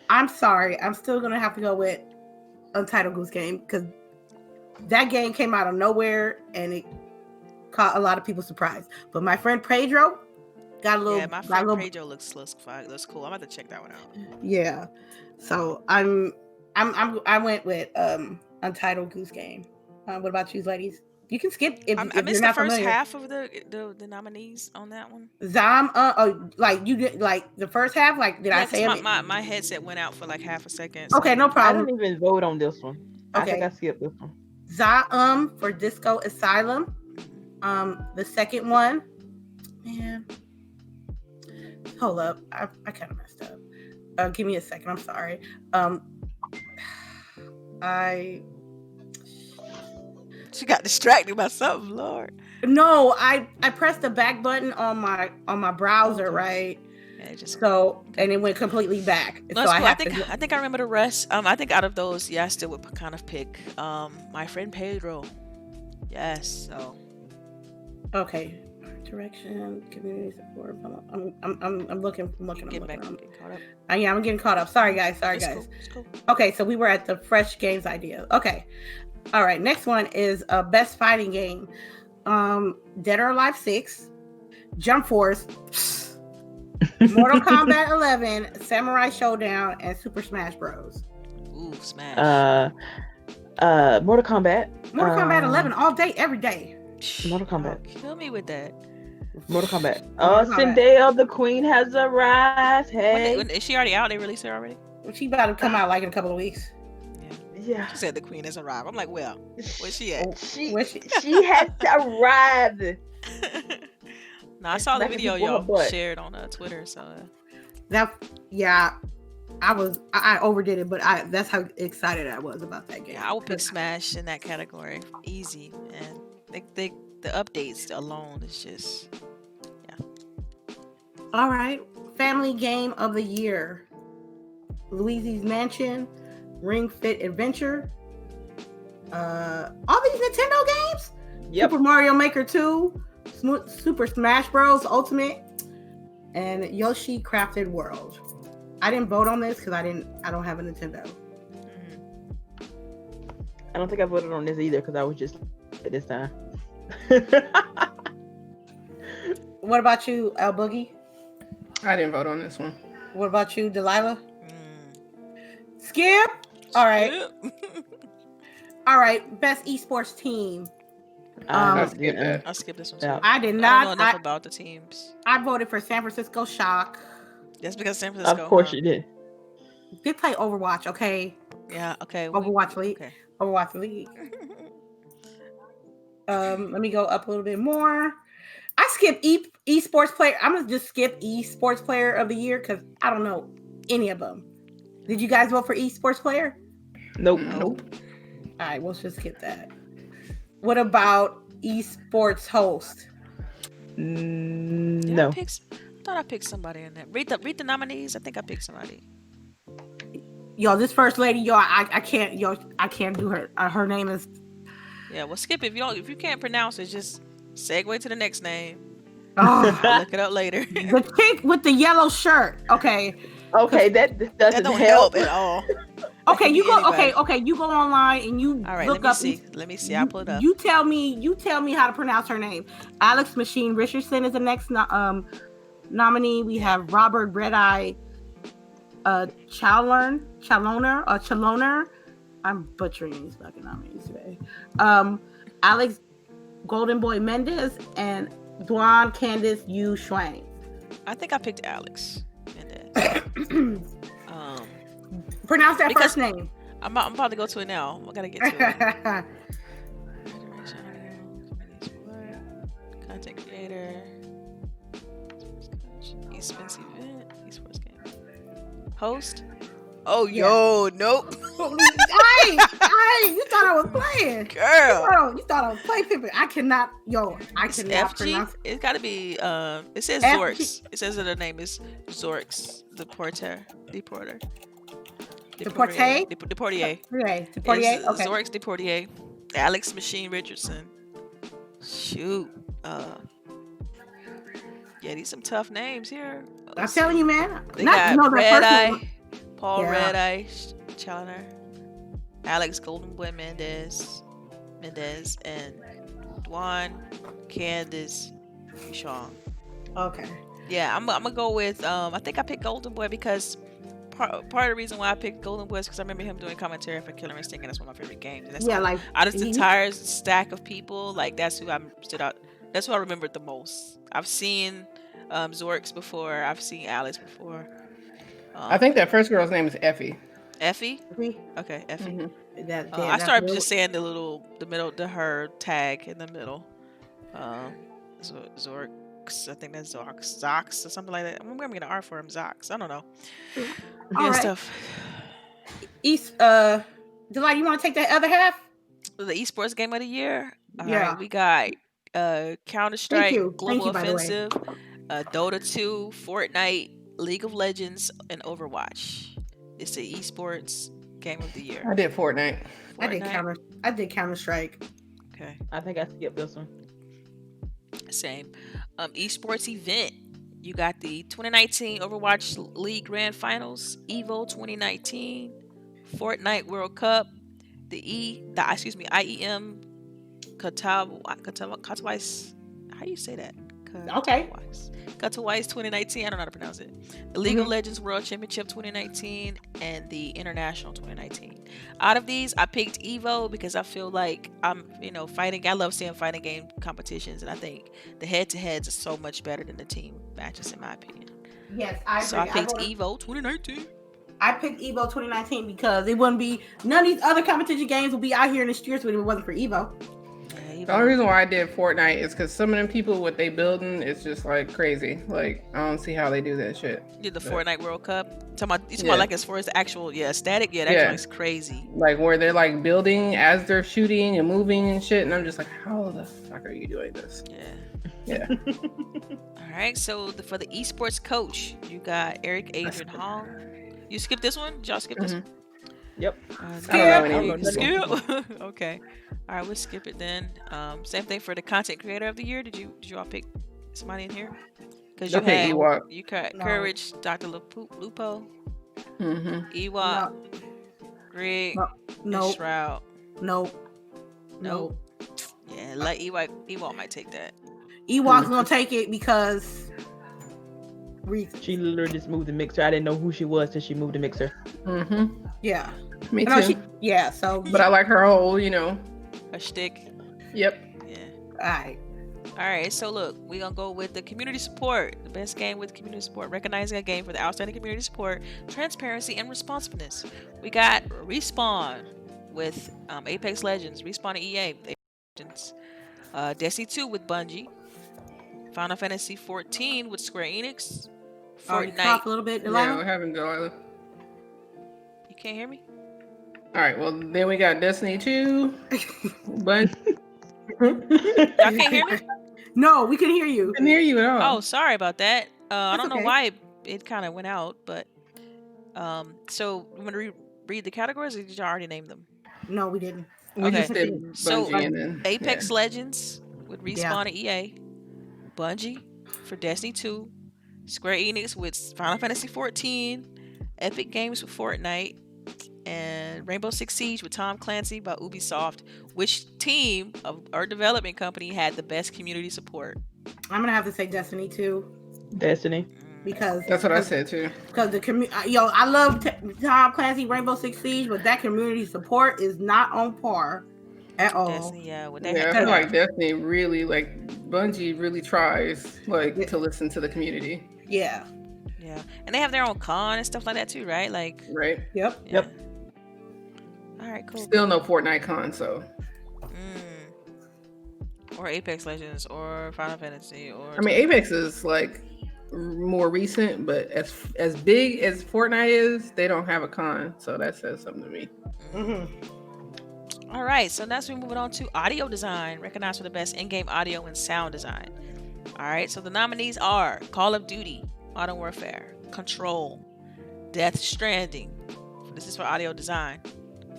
I'm sorry, I'm still gonna have to go with Untitled Goose Game because that game came out of nowhere and it caught a lot of people surprised. But My Friend Pedro got a little. Yeah, My Friend Pedro looks cool. I'm about to check that one out. Yeah, so I went with Untitled Goose Game. What about you, ladies? You can skip if I you're missed not the first familiar. half of the nominees on that one. Zom, like you did, like the first half. Like did I say my headset went out for like half a second. Okay, no I problem. didn't even vote on this one. Okay. I think I skipped this one. For Disco Asylum. The second one, man. Hold up, I kind of messed up. Give me a second. I'm sorry. She got distracted by something, Lord. No, I pressed the back button on my browser, right? Yeah, and it went completely back. No, so cool. I think I remember the rest. I think out of those, I still would kind of pick My Friend Pedro. Yes. So. Okay. Direction, community support. I'm looking. I'm getting caught up. I'm getting caught up. Sorry, guys. Cool. Okay, so we were at the fresh games idea. Okay. All right. Next one is best fighting game. Dead or Alive 6, Jump Force, Mortal Kombat 11, Samurai Showdown, and Super Smash Bros. Ooh, Smash. Mortal Kombat. Mortal Kombat 11 all day, every day. Mortal Kombat. Kill me with that. Mortal Kombat. Zendaya, the Queen has arrived. Hey. Is she already out? They released her already? She about to come out like in a couple of weeks. Yeah. She said the Queen has arrived. I'm like, well, where's she at? She has arrived. No, I saw the video y'all shared on Twitter. So I overdid it, but that's how excited I was about that game. Yeah, I would pick Smash in that category, easy, and the updates alone is just All right, family game of the year: Luigi's Mansion, Ring Fit Adventure. All these Nintendo games. Yep. Super Mario Maker 2, Super Smash Bros. Ultimate, and Yoshi Crafted World. I didn't vote on this because I don't have a Nintendo. I don't think I voted on this either because I was just at this time. What about you, LBOOGIE? I didn't vote on this one. What about you, Delilah? Skip. All right. All right. Best esports team. I'll skip that. I'll skip this one too. Yeah. I did not. I don't know enough about the teams. I voted for San Francisco Shock. That's because San Francisco. Of course you did. They play Overwatch, okay? Yeah. Okay. Overwatch League. Okay. Overwatch League. Let me go up a little bit more. I skip esports player. I'm gonna just skip esports player of the year because I don't know any of them. Did you guys vote for esports player? Nope. All right, we'll just skip that. What about esports host? No. I thought I picked somebody in there. Read the nominees. I think I picked somebody. Yo, this first lady, I can't do her. Her name is. Yeah, well, skip it. If you can't pronounce it, just segue to the next name. Oh, I'll look it up later. the chick with the yellow shirt. Okay. Okay, that doesn't don't help at all. Okay, you go. Okay, you go online and you all right, look let me up. See. Let me see. I'll pull it up. You tell me how to pronounce her name. Alex Machine Richardson is the next nominee. We have Robert Redeye Chaloner. I'm butchering these fucking nominees today. Alex Golden Boy Mendez and Duan Candice Yu Shuang. I think I picked Alex Mendez. Pronounce that first name. I'm about to go to it now. I gotta get to it. Content creator. Expensive event. Esports game. Host. Oh, Yeah. yo, nope. Hey, you thought I was playing. Girl. You thought I was play pimping. I cannot It's pronounce FG. It's got to be. It says FG. Zorks. It says that the name is Zorks. Deportier. Deportier? Deportier. Deportier. It's Okay. Zorks Deportier. Alex Machine Richardson. Shoot. Yeah, these some tough names here. I'm telling you, man. They Not got you know Red that Eye, Paul Yeah. Red Eye Challenger, Alex Golden Boy Mendez, and Dwan Candace Shaw. Okay. Yeah, I'm gonna go with I think I picked Golden Boy because part of the reason why I picked Golden Boy is because I remember him doing commentary for Killer Instinct, and that's one of my favorite games. And that's Yeah, like out of the entire stack of people, like that's who I stood out. That's who I remembered the most. I've seen Zorks before. I've seen Alex before. I think that first girl's name is Effie. Effie. we- Okay, Effie. Mhm. I started just saying her tag in the middle. Zorks. I think that's Zox or something like that. I'm gonna get an R for him. Zox. I don't know. All right. Stuff. Delilah, you want to take that other half? The esports game of the year. All Yeah. right, we got Counter-Strike Thank Global you, by the way. Offensive, Dota 2, Fortnite, League of Legends, and Overwatch. It's the esports game of the year. I did Fortnite. I did Counter-Strike. Okay. I think I skipped this one. Same. Esports event. You got the 2019 Overwatch League Grand Finals, EVO 2019, Fortnite World Cup, the IEM Katowice. How do you say that? Okay. Katowice 2019. I don't know how to pronounce it. The League of Legends World Championship 2019 and the International 2019. Out of these, I picked EVO because I feel like fighting. I love seeing fighting game competitions, and I think the head-to-heads are so much better than the team matches, in my opinion. Yes, I agree. So I picked EVO 2019. I picked EVO 2019 because it wouldn't be none of these other competition games would be out here in the streets if it wasn't for EVO. Yeah, The only reason why I did Fortnite is because some of them people, what they building is just like crazy. Like, I don't see how they do that shit. You did the Fortnite World Cup. You talking about like as far as the actual static? Yeah, that joint's crazy. Like where they're like building as they're shooting and moving and shit, and I'm just like, how the fuck are you doing this? Yeah. All right, so for the esports coach, you got Eric Adrian Hong. You skipped this one? Did y'all skip this one? Yep. Skip. Okay. All right, we'll skip it then. Same thing for the content creator of the year. Did you all pick somebody in here? Because you had Ewok. Courage, Dr. Lupo, Mm-hmm. Ewok, Greg, and Shroud. Nope. Yeah, like Ewok might take that. Ewok's gonna take it because reasons. She literally just moved the mixer. I didn't know who she was till she moved the mixer. Mm-hmm. Yeah. Me too. But I like her whole, Her shtick. Yep. Yeah. All right. So look, we're gonna go with the community support. The best game with community support, recognizing a game for the outstanding community support, transparency, and responsiveness. We got Respawn with Apex Legends, Respawn and EA, Apex Legends, Destiny 2 with Bungie, Final Fantasy 14 with Square Enix, Fortnite. Talk a little bit, Delilah? Yeah, what happened, Delilah? You can't hear me? All right. Well, then we got Destiny 2, but Y'all can't hear me? No, we can hear you. I can hear you at all. Oh, sorry about that. I don't know okay. why it kind of went out, but so I'm gonna read the categories, or did y'all already name them? No, we didn't. We just Okay. did Bungie So and then Apex Legends with Respawn and EA, Bungie for Destiny 2, Square Enix with Final Fantasy 14, Epic Games with Fortnite, and Rainbow Six Siege with Tom Clancy by Ubisoft. Which team or development company had the best community support? I'm gonna have to say Destiny 2 Destiny. because that's what I said too. Because the I love Tom Clancy, Rainbow Six Siege, but that community support is not on par at all. Destiny, I feel like Destiny really, like Bungie really tries to listen to the community. Yeah. Yeah, and they have their own con and stuff like that too, right? Like, right. Yep. Yeah. Yep. All right, cool. Still no Fortnite con, so. Or Apex Legends, or Final Fantasy, or. I mean, Apex is like more recent, but as big as Fortnite is, they don't have a con, so that says something to me. All right, so next we're moving on to audio design, recognized for the best in-game audio and sound design. All right, so the nominees are Call of Duty, Modern Warfare, Control, Death Stranding. This is for audio design.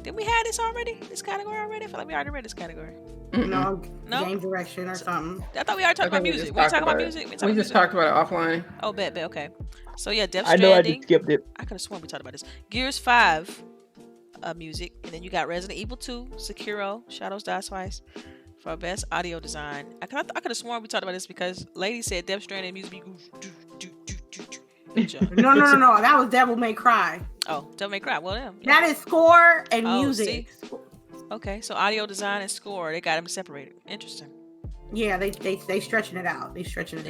Didn't we have this already? This category already? I feel like we already read this category. No, No? game direction or something. I thought we already talked about music. We talking about music? We just talked about it offline. Oh, bet, okay. So yeah, Death I Stranding. know I just skipped it. I could have sworn we talked about this. Gears 5 music. And then you got Resident Evil 2, Sekiro, Shadows Die Twice for best audio design. I could have sworn we talked about this because Lady said Death Stranding music No. That was Devil May Cry. Oh, Devil May Cry. Well, yeah. That is score and music. See? Okay, so audio design and score, they got them separated. Interesting. Yeah, they stretching it out. They're stretching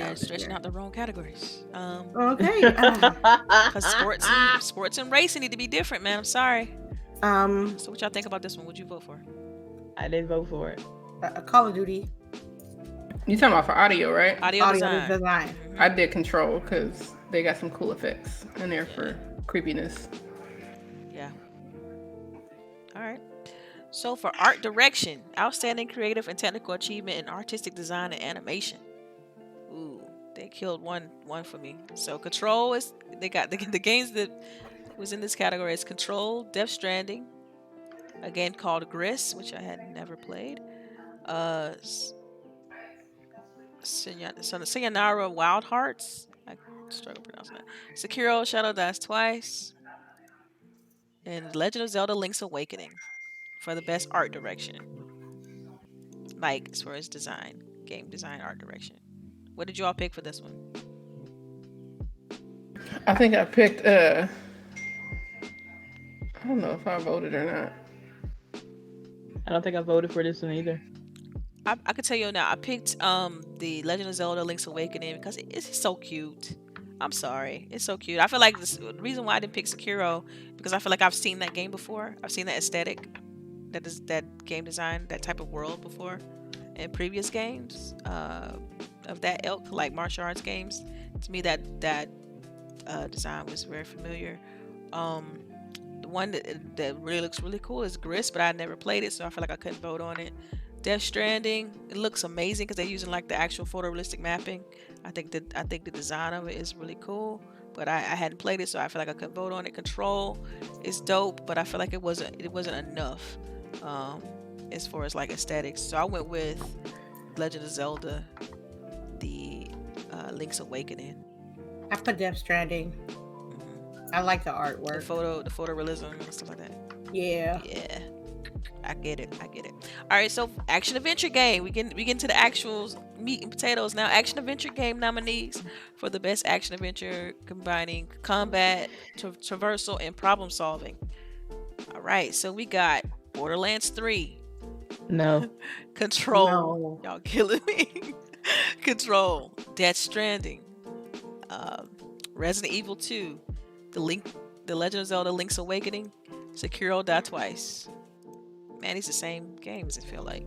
out the wrong categories. Okay. Because sports and racing need to be different, man. I'm sorry. So what y'all think about this one? What'd you vote for? I didn't vote for it. Call of Duty. You talking about for audio, right? Audio design. Mm-hmm. I did Control because they got some cool effects in there for creepiness. Yeah. All right. So for art direction, outstanding creative and technical achievement in artistic design and animation. Ooh, they killed one for me. So Control is they got the games that was in this category is Control, Death Stranding, a game called Gris, which I had never played. Sayonara Wild Hearts. I struggle pronouncing that. Sekiro Shadow Dies Twice. And Legend of Zelda Link's Awakening for the best art direction. Like, as far as design, game design, art direction. What did you all pick for this one? I think I picked, I don't know if I voted or not. I don't think I voted for this one either. I could tell you now, I picked the Legend of Zelda Link's Awakening because it's so cute. I'm sorry. It's so cute. I feel like the reason why I didn't pick Sekiro because I feel like I've seen that game before. I've seen that aesthetic, that game design, that type of world before in previous games of that ilk, like martial arts games. To me, that design was very familiar. The one that really looks really cool is Gris, but I never played it, so I feel like I couldn't vote on it. Death Stranding, it looks amazing because they're using like the actual photorealistic mapping. I think the design of it is really cool, but I hadn't played it, so I feel like I couldn't vote on it. Control is dope, but I feel like it wasn't enough as far as like aesthetics. So I went with Legend of Zelda, the Link's Awakening. I put Death Stranding. I like the artwork, the photorealism and stuff like that. Yeah. I get it. All right, so action adventure game. We get into the actual meat and potatoes now. Action adventure game nominees for the best action adventure combining combat, traversal, and problem solving. All right, so we got Borderlands 3. No. Control. No. Y'all killing me. Control. Death Stranding. Resident Evil 2. The Legend of Zelda Link's Awakening. Sekiro Die Twice. Man, these are the same games, I feel like.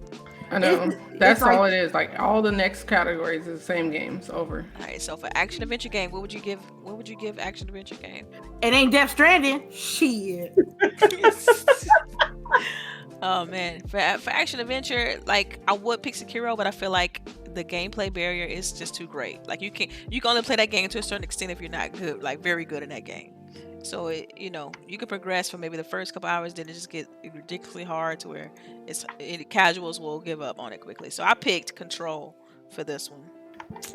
I know. That's all it is. Like all the next categories is the same games over. All right, so for action adventure game, what would you give action adventure game? It ain't Death Stranding. Shit. Oh man, for action adventure, like I would pick Sekiro, but I feel like the gameplay barrier is just too great. Like you can only play that game to a certain extent if you're not good, like very good in that game. So you can progress for maybe the first couple hours, then it just get ridiculously hard to where casuals will give up on it quickly. So I picked Control for this one.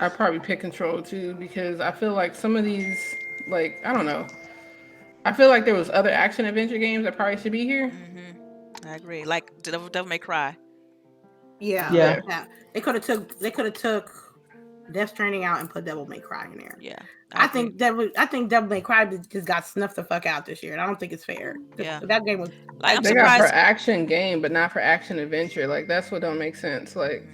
I probably pick Control too because I feel like some of these, like I don't know, I feel like there was other action adventure games that probably should be here. Mm-hmm. I agree. Like Devil May Cry. Yeah. They could have took Death Stranding out and put Devil May Cry in there. Yeah. I think Devil May Cry just got snuffed the fuck out this year, and I don't think it's fair. Yeah. That game was like they got for action game, but not for action adventure. Like that's what don't make sense. Like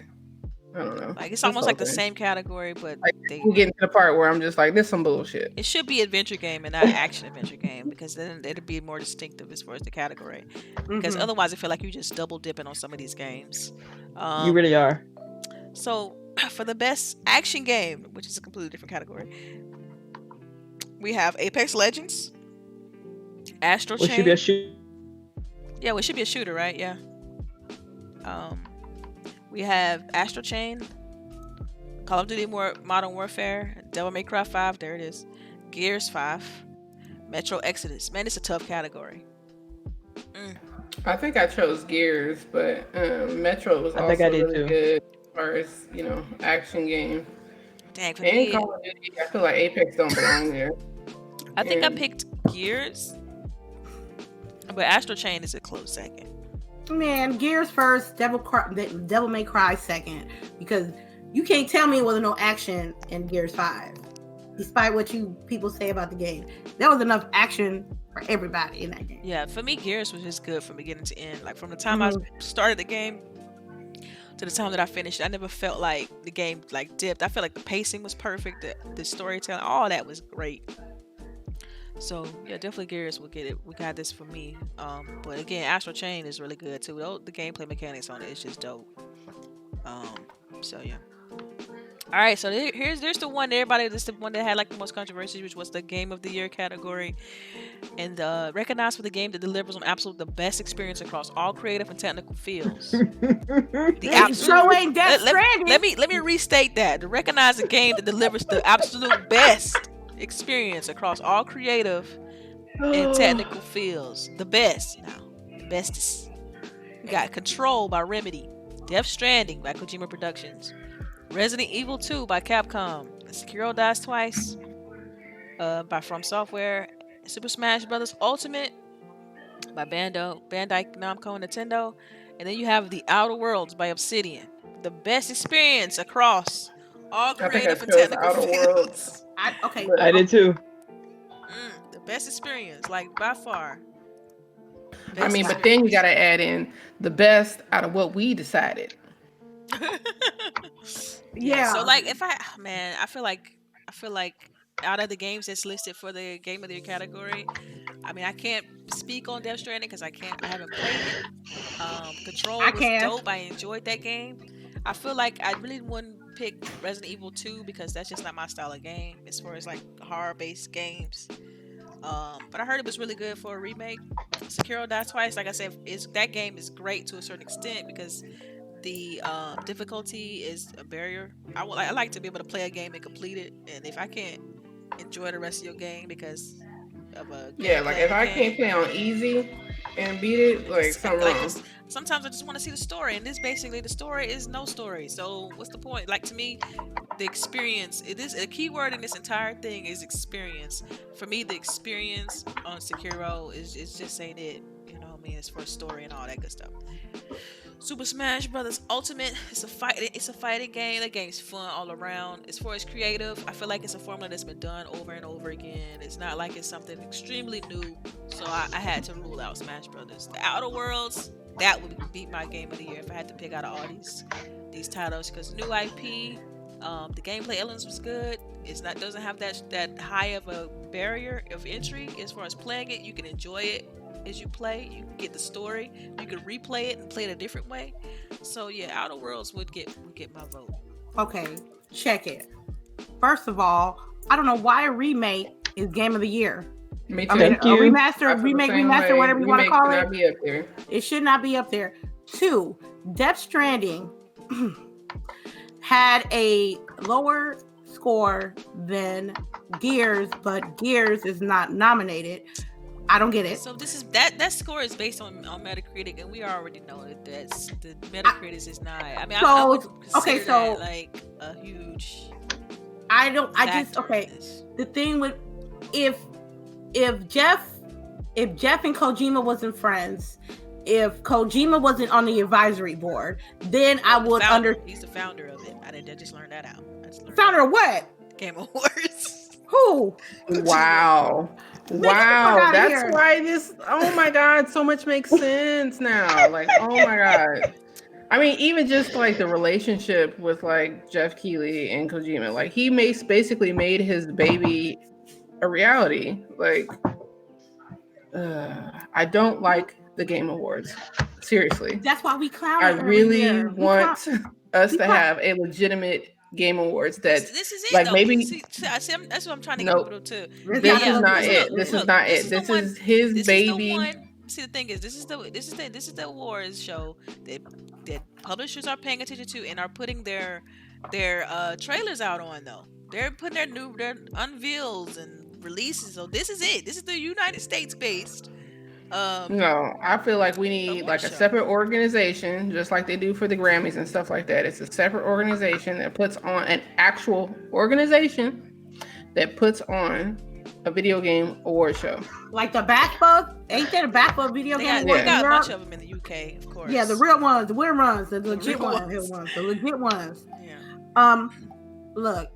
I don't know. Like it's almost like the same category, but like, we getting to the part where I'm just like, this some bullshit. It should be adventure game and not action adventure game because then it'd be more distinctive as far as the category. Because otherwise, I feel like you just double dipping on some of these games. You really are. So for the best action game, which is a completely different category, We have Apex Legends, Astro Which should be a Chain. shooter. Yeah, well, it should be a shooter, right? Yeah. Um, we have Astro Chain, Call of Duty Modern Warfare, Devil May Cry 5. There it is. Gears 5, Metro Exodus. Man, it's a tough category. I think I chose Gears, but Metro was I also think I did really too. good as far as action game. Dang, for And me, Call of Duty, I feel like Apex don't belong there. I think I And picked Gears, but Astro Chain is a close second. Man, Gears first, Devil May Cry second, because you can't tell me it wasn't no action in Gears 5, despite what you people say about the game. There was enough action for everybody in that game. Yeah, for me, Gears was just good from beginning to end. Like from the time Mhm. I started the game to the time that I finished, I never felt like the game like dipped. I felt like the pacing was perfect, the storytelling, all that was great. So yeah, definitely Gears will get it. We got this for me. But again, Astral Chain is really good too. The gameplay mechanics on it is just dope. So yeah. All right, so there's the one everybody. This is the one that had like the most controversy, which was the Game of the Year category, and recognized for the game that delivers on absolute the best experience across all creative and technical fields. The It absolute. sure ain't Death Stranding. Let me restate that. To recognize a game that delivers the absolute best experience across all creative and technical fields. The best now. The bestest. We got Control by Remedy, Death Stranding by Kojima Productions, Resident Evil 2 by Capcom, Sekiro Dies Twice by From Software, Super Smash Bros. Ultimate by Bandai Namco and Nintendo, and then you have The Outer Worlds by Obsidian. The best experience across all creative and technical Outer fields. Worlds. I did too. The best experience, like by far. I mean, but then you gotta add in the best out of what we decided. Yeah. So like, I feel like out of the games that's listed for the Game of the Year category, I mean, I can't speak on Death Stranding because I haven't played it. Control was dope. I enjoyed that game. I feel like I really wouldn't pick Resident Evil 2 because that's just not my style of game as far as like horror-based games. But I heard it was really good for a remake. Sekiro Dies Twice, like I said, that game is great to a certain extent because the difficulty is a barrier. I like to be able to play a game and complete it, and if I can't enjoy the rest of your game because of a like if I can't play on easy and beat it, like something wrong. Sometimes I just want to see the story, and this basically the story is no story. So what's the point? Like to me, the experience. It is a key word in this entire thing is experience. For me, the experience on Sekiro is just ain't it. You know what I mean? It's for story and all that good stuff. Super Smash Bros. Ultimate. It's a fighting game. That game's fun all around. As far as creative, I feel like it's a formula that's been done over and over again. It's not like it's something extremely new. So I had to rule out Smash Bros. The Outer Worlds, that would be my Game of the Year if I had to pick out of all these titles because new IP. The gameplay elements was good. Doesn't have that high of a barrier of entry as far as playing it. You can enjoy it as you play. You can get the story. You can replay it and play it a different way. So yeah, Outer Worlds would get my vote. Okay, check it. First of all, I don't know why a remake is Game of the Year. Me too. I mean, a remaster, whatever you want to call it. Be up there. It should not be up there. 2, Death Stranding had a lower score than Gears, but Gears is not nominated. I don't get it. So this is that score is based on Metacritic, and we already know that the Metacritic is not. I mean, I would consider that like a huge. The thing with if Jeff and Kojima wasn't friends, if Kojima wasn't on the advisory board, then I would He's the founder of it. I just learned that out. Founder of what? Game Awards. Who? Wow. Wow, that's why this. Oh my God, so much makes sense now. Like, oh my God. I mean, even just like the relationship with like Jeff Keighley and Kojima, like he basically made his baby a reality. Like, I don't like the Game Awards. Seriously. That's why we clown. I really want us to have a legitimate game awards that's This is it like though. people. See, that's what I'm trying to get Nope. people to. This Yeah, is not look, it. This is look, not this it. is the This one. is his This baby. is the one. See, the thing is, this is the awards show that publishers are paying attention to and are putting their trailers out on though. They're putting their unveils and releases. So this is it. This is the United States based. No, I feel like we need like a separate organization, just like they do for the Grammys and stuff like that. It's a separate organization that puts on an actual organization that puts on a video game award show. Like the BAFTA, ain't there a BAFTA video game award? They got a bunch of them in the UK, of course. Yeah, the real ones, the real ones, the legit ones, the legit ones. Yeah. Look,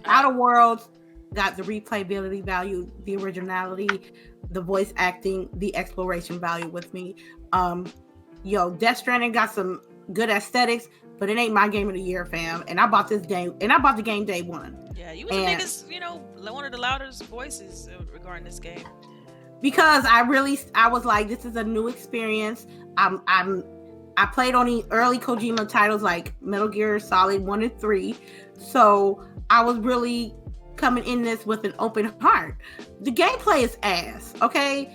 Outer Worlds got the replayability value, the originality, the voice acting, the exploration value with me. Death Stranding got some good aesthetics, but it ain't my game of the year, fam. And I bought this game, and I bought the game day one. Yeah, you was the biggest, one of the loudest voices regarding this game. Because I was like, this is a new experience. I played on the early Kojima titles like Metal Gear Solid 1 and 3. So I was really coming in this with an open heart. The gameplay is ass, okay?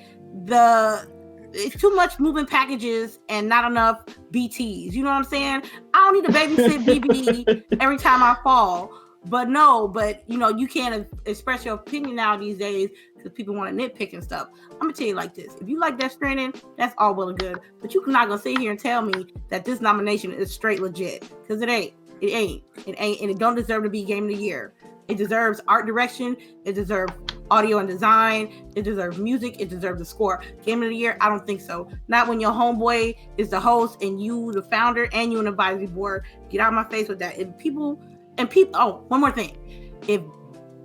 It's too much moving packages and not enough BTs. You know what I'm saying? I don't need to babysit BB every time I fall. But you can't express your opinion now these days because people want to nitpick and stuff. I'm gonna tell you like this: if you like Death Stranding, that's all well and good. But you're not gonna sit here and tell me that this nomination is straight legit, because it ain't. It ain't, and it don't deserve to be Game of the Year. It deserves art direction. It deserves audio and design. It deserves music. It deserves the score. Game of the Year? I don't think so. Not when your homeboy is the host and you the founder and you an advisory board. Get out of my face with that. Oh, one more thing. If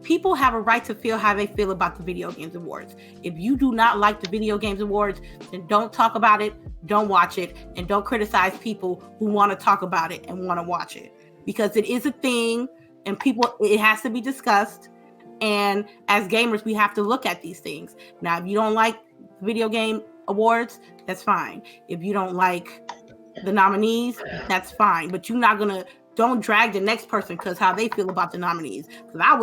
people have a right to feel how they feel about the Video Games Awards. If you do not like the Video Games Awards, then don't talk about it, don't watch it, and don't criticize people who want to talk about it and want to watch it. Because it is a thing, and it has to be discussed. And as gamers, we have to look at these things. Now, if you don't like Video Game Awards, that's fine. If you don't like the nominees, that's fine. But you're not gonna. Don't drag the next person because how they feel about the nominees. Because I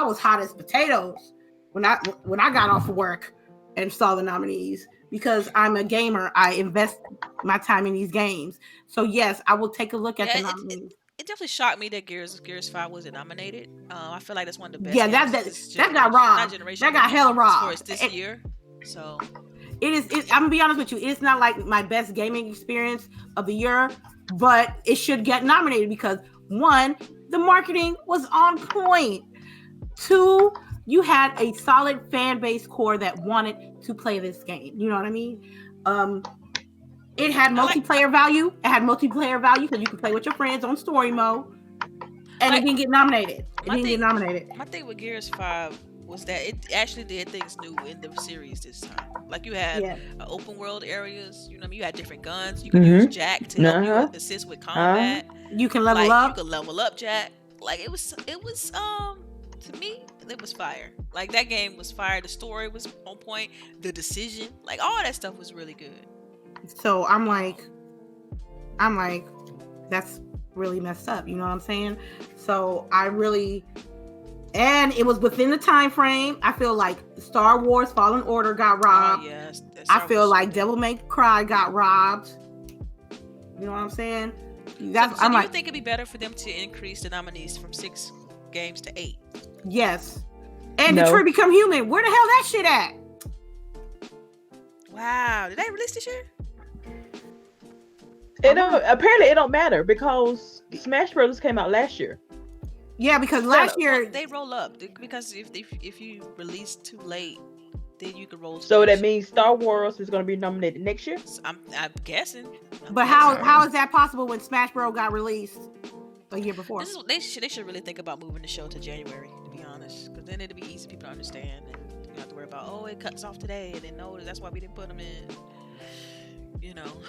was hot as potatoes when I got off of work and saw the nominees. Because I'm a gamer, I invest my time in these games. So yes, I will take a look at the nominees. It definitely shocked me that Gears 5 wasn't nominated. I feel like that's one of the best. Yeah, that got robbed. That got hella robbed. This year. So I'm gonna be honest with you. It's not like my best gaming experience of the year, but it should get nominated because 1, the marketing was on point. 2, you had a solid fan base core that wanted to play this game. You know what I mean? It had multiplayer value. It had multiplayer value because you can play with your friends on story mode, and it didn't get nominated. My thing with Gears 5 was that it actually did things new in the series this time. Like you had open world areas. You know, you had different guns. You could use Jack to help you assist with combat. You can level up. You could level up Jack. Like it was to me, it was fire. Like that game was fire. The story was on point. The decision, like all that stuff was really good. So I'm like, that's really messed up. You know what I'm saying? So and it was within the time frame. I feel like Star Wars Fallen Order got robbed. Oh, yes. I feel like Devil May Cry got robbed. You know what I'm saying? Do you think it'd be better for them to increase the nominees from 6 games to 8? Yes. And Detroit Become Human. Where the hell that shit at? Wow. Did they release this year? Apparently it don't matter because Smash Bros. Came out last year. Yeah, because last year they roll up because if you release too late, then you can roll. So that means Star Wars is going to be nominated next year. I'm guessing. How is that possible when Smash Bros. Got released a year before? They should really think about moving the show to January, to be honest, because then it'll be easy for people to understand, and you don't have to worry about it cuts off today, and then that's why we didn't put them in. You know,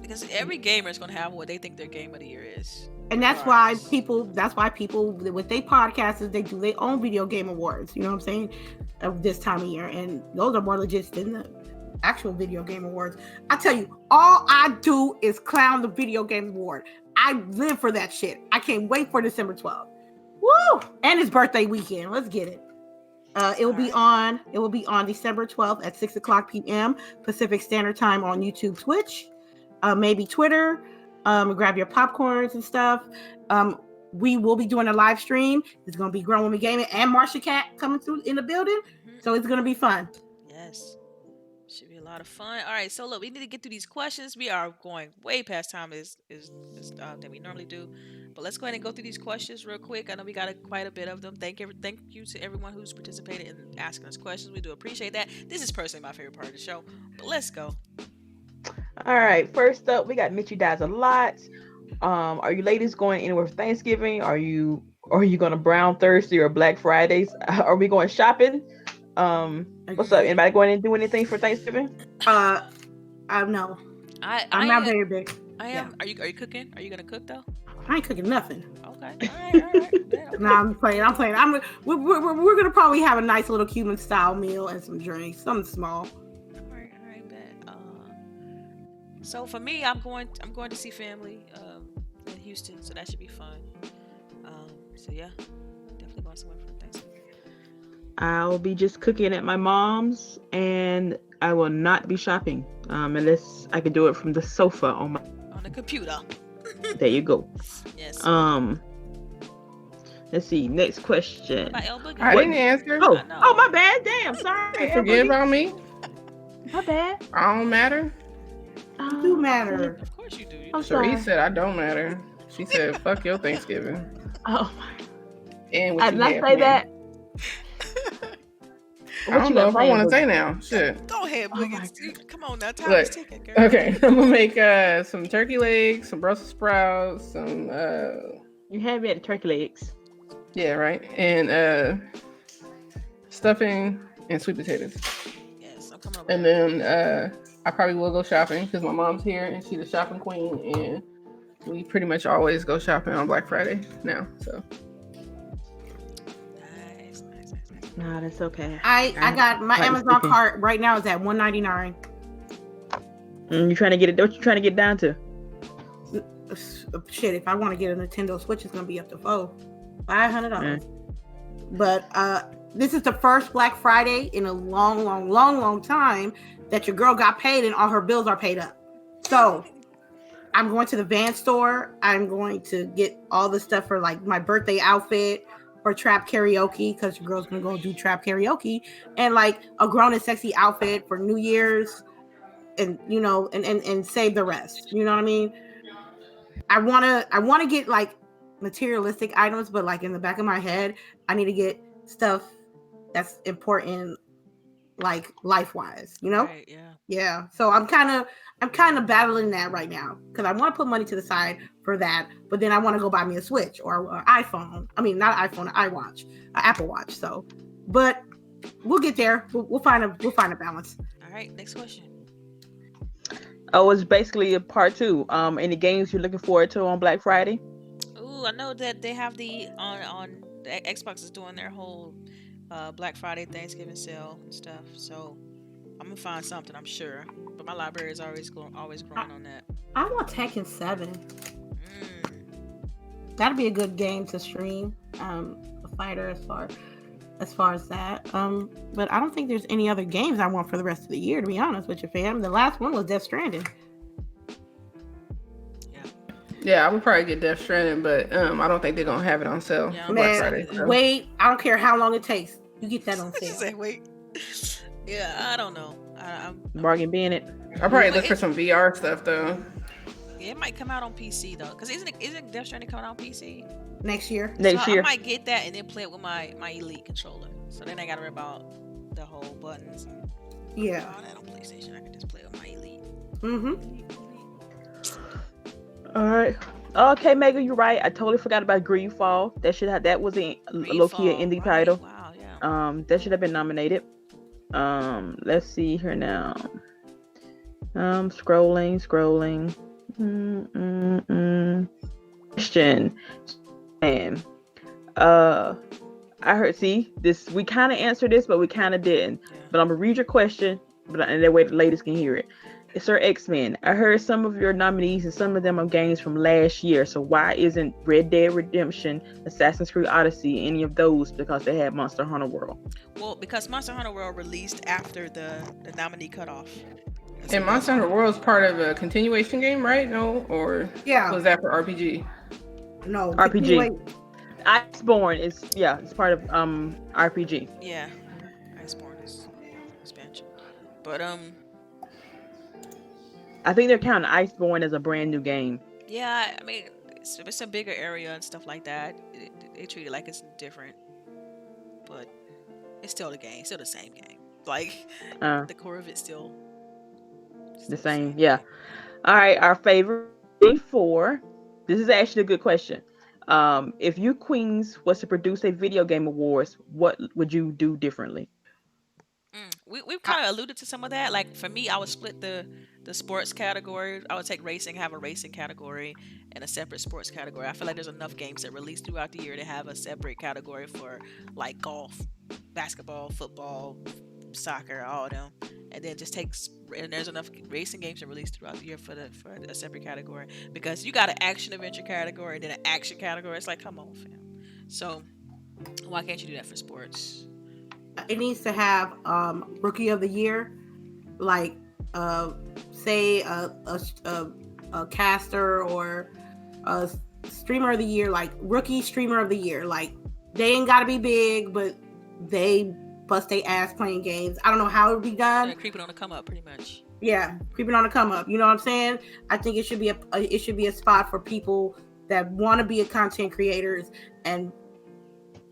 because every gamer is going to have what they think their game of the year is. And that's why people with their podcasts, they do their own video game awards. You know what I'm saying? Of this time of year, and those are more legit than the actual video game awards. I tell you, all I do is clown the video game award. I live for that shit. I can't wait for December 12th. Woo! And his birthday weekend. Let's get it. It will be on December 12th at 6:00 p.m. Pacific Standard Time on YouTube, Twitch, maybe Twitter. Grab your popcorns and stuff. We will be doing a live stream. It's going to be Grown Woman Gaming and Marsha Cat coming through in the building. So it's going to be fun. Yes. Should be a lot of fun. All right, so look, we need to get through these questions. We are going way past time than we normally do, but let's go ahead and go through these questions real quick. I know we got quite a bit of them. Thank you to everyone who's participated in asking us questions. We do appreciate that. This is personally my favorite part of the show, but let's go. All right, first up, we got Mitchie Dies a Lot. Are you ladies going anywhere for Thanksgiving? Are you going to Brown Thursday or Black Fridays? Are we going shopping? What's up? Anybody going to do anything for Thanksgiving? I know. I'm not very big. I am. Yeah. Are you cooking? Are you gonna cook though? I ain't cooking nothing. Okay. All right. No, I'm playing. We're gonna probably have a nice little Cuban style meal and some drinks, something small. All right, bet. So for me, I'm going to see family in Houston, so that should be fun. So yeah, definitely going somewhere for Thanksgiving. I'll be just cooking at my mom's, and I will not be shopping unless I can do it from the sofa on the computer. There you go. Yes. Let's see. Next question. I didn't answer. Oh, my bad. Damn. Sorry. Forget about me. My bad. I don't matter. You do matter. Of course you do. CHAREECE said I don't matter. She said, "Fuck your Thanksgiving." Oh. And I did not say that. I don't know if I want to say now. Shit. Go ahead, Boogie. Come on now. Time is ticking, girl. Okay, I'm gonna make some turkey legs, some Brussels sprouts, some. You have me at the turkey legs. Yeah, right. And stuffing and sweet potatoes. Yes, I'm coming over. And then I probably will go shopping because my mom's here and she's the shopping queen, and we pretty much always go shopping on Black Friday now. So. No, that's okay. I got my Amazon cart right now is at $199. You trying to get it? What you trying to get down to? Shit, if I want to get a Nintendo Switch, it's gonna be up to $500. But this is the first Black Friday in a long time that your girl got paid and all her bills are paid up. So I'm going to the Van store. I'm going to get all the stuff for like my birthday outfit. Or trap karaoke, because your girl's gonna go do trap karaoke, and like a grown and sexy outfit for New Year's, and you know, and save the rest. You know what I mean? I wanna get like materialistic items, but like in the back of my head, I need to get stuff that's important, like life wise. You know? Right, yeah. So I'm kind of battling that right now because I want to put money to the side for that, but then I want to go buy me a Switch or an iPhone. I mean, not an iPhone, an iWatch, an Apple Watch. So, but we'll get there. We'll find a balance. All right, next question. Oh, it's basically a part 2. Any games you're looking forward to on Black Friday? Ooh, I know that they have on the Xbox is doing their whole Black Friday Thanksgiving sale and stuff. So I'm gonna find something, I'm sure. But my library is always growing on that. I want Tekken 7. That'd be a good game to stream. A fighter as far as that. But I don't think there's any other games I want for the rest of the year, to be honest with you, fam. The last one was Death Stranding. Yeah, I would probably get Death Stranding, but I don't think they're gonna have it on sale. Yeah, Black Friday, so. Wait, I don't care how long it takes. You get that on sale. Say, wait. Yeah, I don't know. Bargain Bennett. I'll probably look for some VR stuff though. Yeah, it might come out on PC though, because isn't Death Stranding coming out on PC next year? I might get that and then play it with my Elite controller. So then I gotta worry about the whole buttons. Yeah. All that on PlayStation, I can just play with my Elite. All right. Okay, Megan, you're right. I totally forgot about Greedfall. That was a low-key indie title. Wow, yeah. That should have been nominated. Let's see here now. Scrolling. Question. And I heard. See this. We kind of answered this, but we kind of didn't. Yeah. But I'm gonna read your question, and that way the ladies can hear it. Sir X-Men, I heard some of your nominees and some of them are games from last year. So why isn't Red Dead Redemption, Assassin's Creed Odyssey, any of those? Because they had Monster Hunter World. Well, because Monster Hunter World released after the nominee cutoff. So And Monster Hunter World is part of a continuation game, right? No, or Yeah. was that for RPG? No. RPG. Iceborne is it's part of RPG. Yeah, Iceborne is expansion, but I think they're counting Iceborne as a brand new game. yeah, I mean it's a bigger area and stuff like that. They treat it like it's different, but it's still the game, still the same game. Like the core of it's still the same. Yeah. All right, our favorite 4. This is actually a good question. If you Queens was to produce a video game awards, what would you do differently? We've kind of alluded to some of that. Like for me, I would split the sports category. I would take racing, have a racing category, and a separate sports category. I feel like there's enough games that release throughout the year to have a separate category for like golf, basketball, football, soccer, all of them, and then just takes. And there's enough racing games that release throughout the year for a separate category, because you got an action adventure category and then an action category. It's like, come on, fam. So why can't you do that for sports? It needs to have rookie of the year, like say a caster or a streamer of the year, like rookie streamer of the year. Like they ain't gotta be big, but they bust their ass playing games. I don't know how it would be done. Creeping on the come up, pretty much. Yeah, creeping on the come up. You know what I'm saying? I think it should be a spot for people that want to be content creators and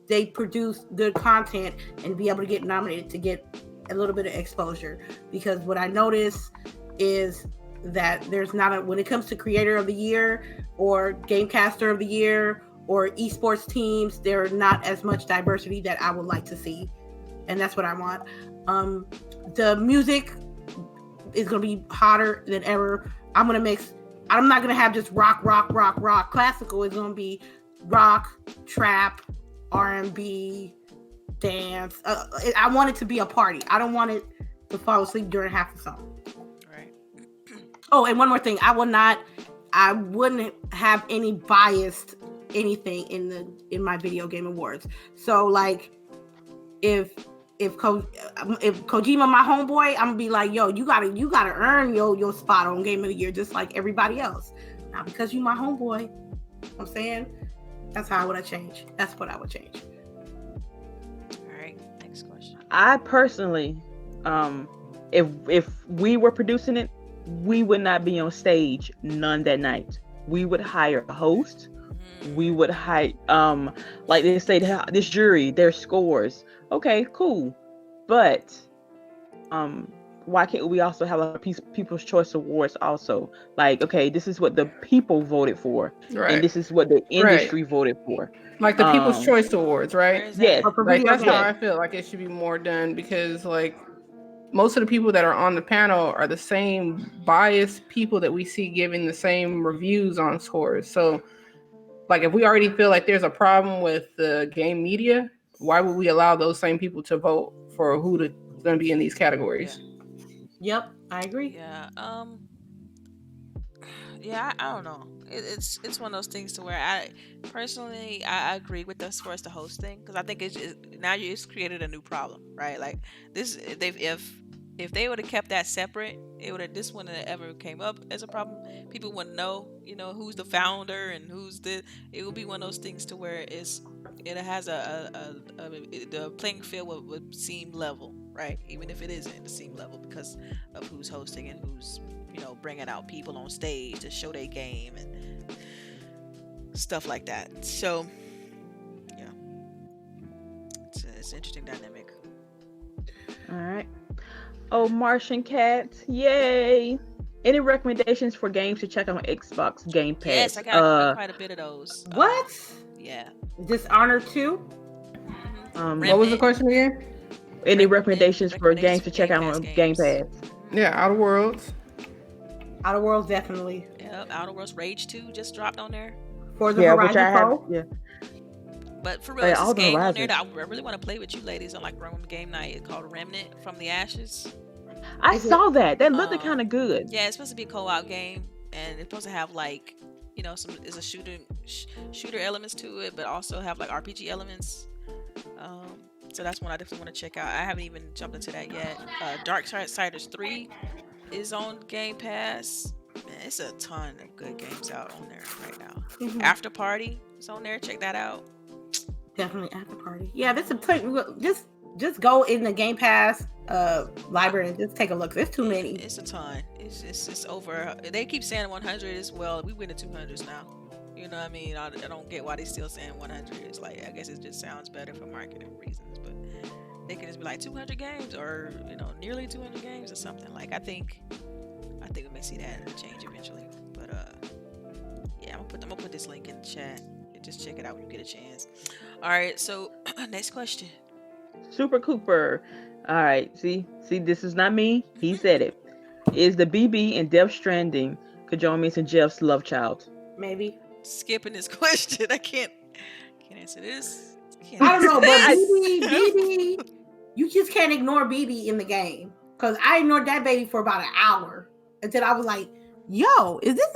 they produce good content and be able to get nominated to get a little bit of exposure. Because what I notice is that there's not when it comes to creator of the year or gamecaster of the year or esports teams, there's not as much diversity that I would like to see. And that's what I want. The music is going to be hotter than ever. I'm not going to have just rock. Classical is going to be rock, trap, R&B, dance. I want it to be a party. I don't want it to fall asleep during half the song. Right. Oh, and one more thing. I wouldn't have any biased anything in my video game awards. So like if Kojima my homeboy, I'm gonna be like, yo, you gotta earn your spot on game of the year just like everybody else. Now because you my homeboy, you know what I'm saying? That's how I would change. That's what I would change. All right, next question. I personally, if we were producing it, we would not be on stage none that night. We would hire a host. We would hire, like they say, this jury, their scores. Okay, cool. But, why can't we also have a People's Choice Awards also? Like, okay, this is what the people voted for, right, and this is what the industry voted for. Like the People's Choice Awards, right? Yes. Like that's how I feel like it should be more done, because like most of the people that are on the panel are the same biased people that we see giving the same reviews on scores. So like if we already feel like there's a problem with the game media, why would we allow those same people to vote for who's going to be in these categories? Yep, I agree. Yeah. Yeah, I don't know. It's one of those things to where I personally I agree with us for us to hosting, because I think now it's created a new problem, right? Like this, if they would have kept that separate, this wouldn't have ever came up as a problem. People wouldn't know, who's the founder and it would be one of those things to where it has the playing field would seem level, right? Even if it isn't the same level because of who's hosting and who's bringing out people on stage to show their game and stuff like that. So yeah, it's an interesting dynamic. All right. Oh, Martian Cats, yay! Any recommendations for games to check out on Xbox Game Pass? Yes, I got quite a bit of those. What? Yeah. Dishonored 2? What was the question again? Any recommendations for games to check out on Game Pass? Yeah, Outer Worlds. Outer Worlds, definitely. Yep, Outer Worlds Rage 2 just dropped on there. Forza Horizon Pro. Yeah. But for real, it's this game on there that I really want to play with you ladies on like Roman Game Night. It's called Remnant from the Ashes. I Is it? saw that. That looked Um, kind of good. yeah, it's supposed to be a co-op game, and it's supposed to have like, it's a shooter elements to it, but also have like RPG elements. So that's one I definitely want to check out. I haven't even jumped into that yet. Darksiders 3 is on Game Pass. Man, it's a ton of good games out on there right now. Mhm. After Party is on there. Check that out. Definitely After Party. Yeah, this is just go in the Game Pass library and just take a look. There's too many. It's a ton. It's over. They keep saying 100 as well. We went to 200s now. You know what I mean? I don't get why they still saying 100. It's like, I guess it just sounds better for marketing reasons, but they could just be like 200 games or nearly 200 games or something. Like I think we may see that change eventually. But yeah, I'm gonna put this link in the chat. Just check it out when you get a chance. All right, so next question. Super Cooper. All right, see, this is not me. He said it. Is the BB in Death Stranding Kajami's and Jeff's love child? Maybe. Skipping this question. I can't answer this. I don't know, but BB, you just can't ignore BB in the game. Because I ignored that baby for about an hour until I was like, "Yo, why is this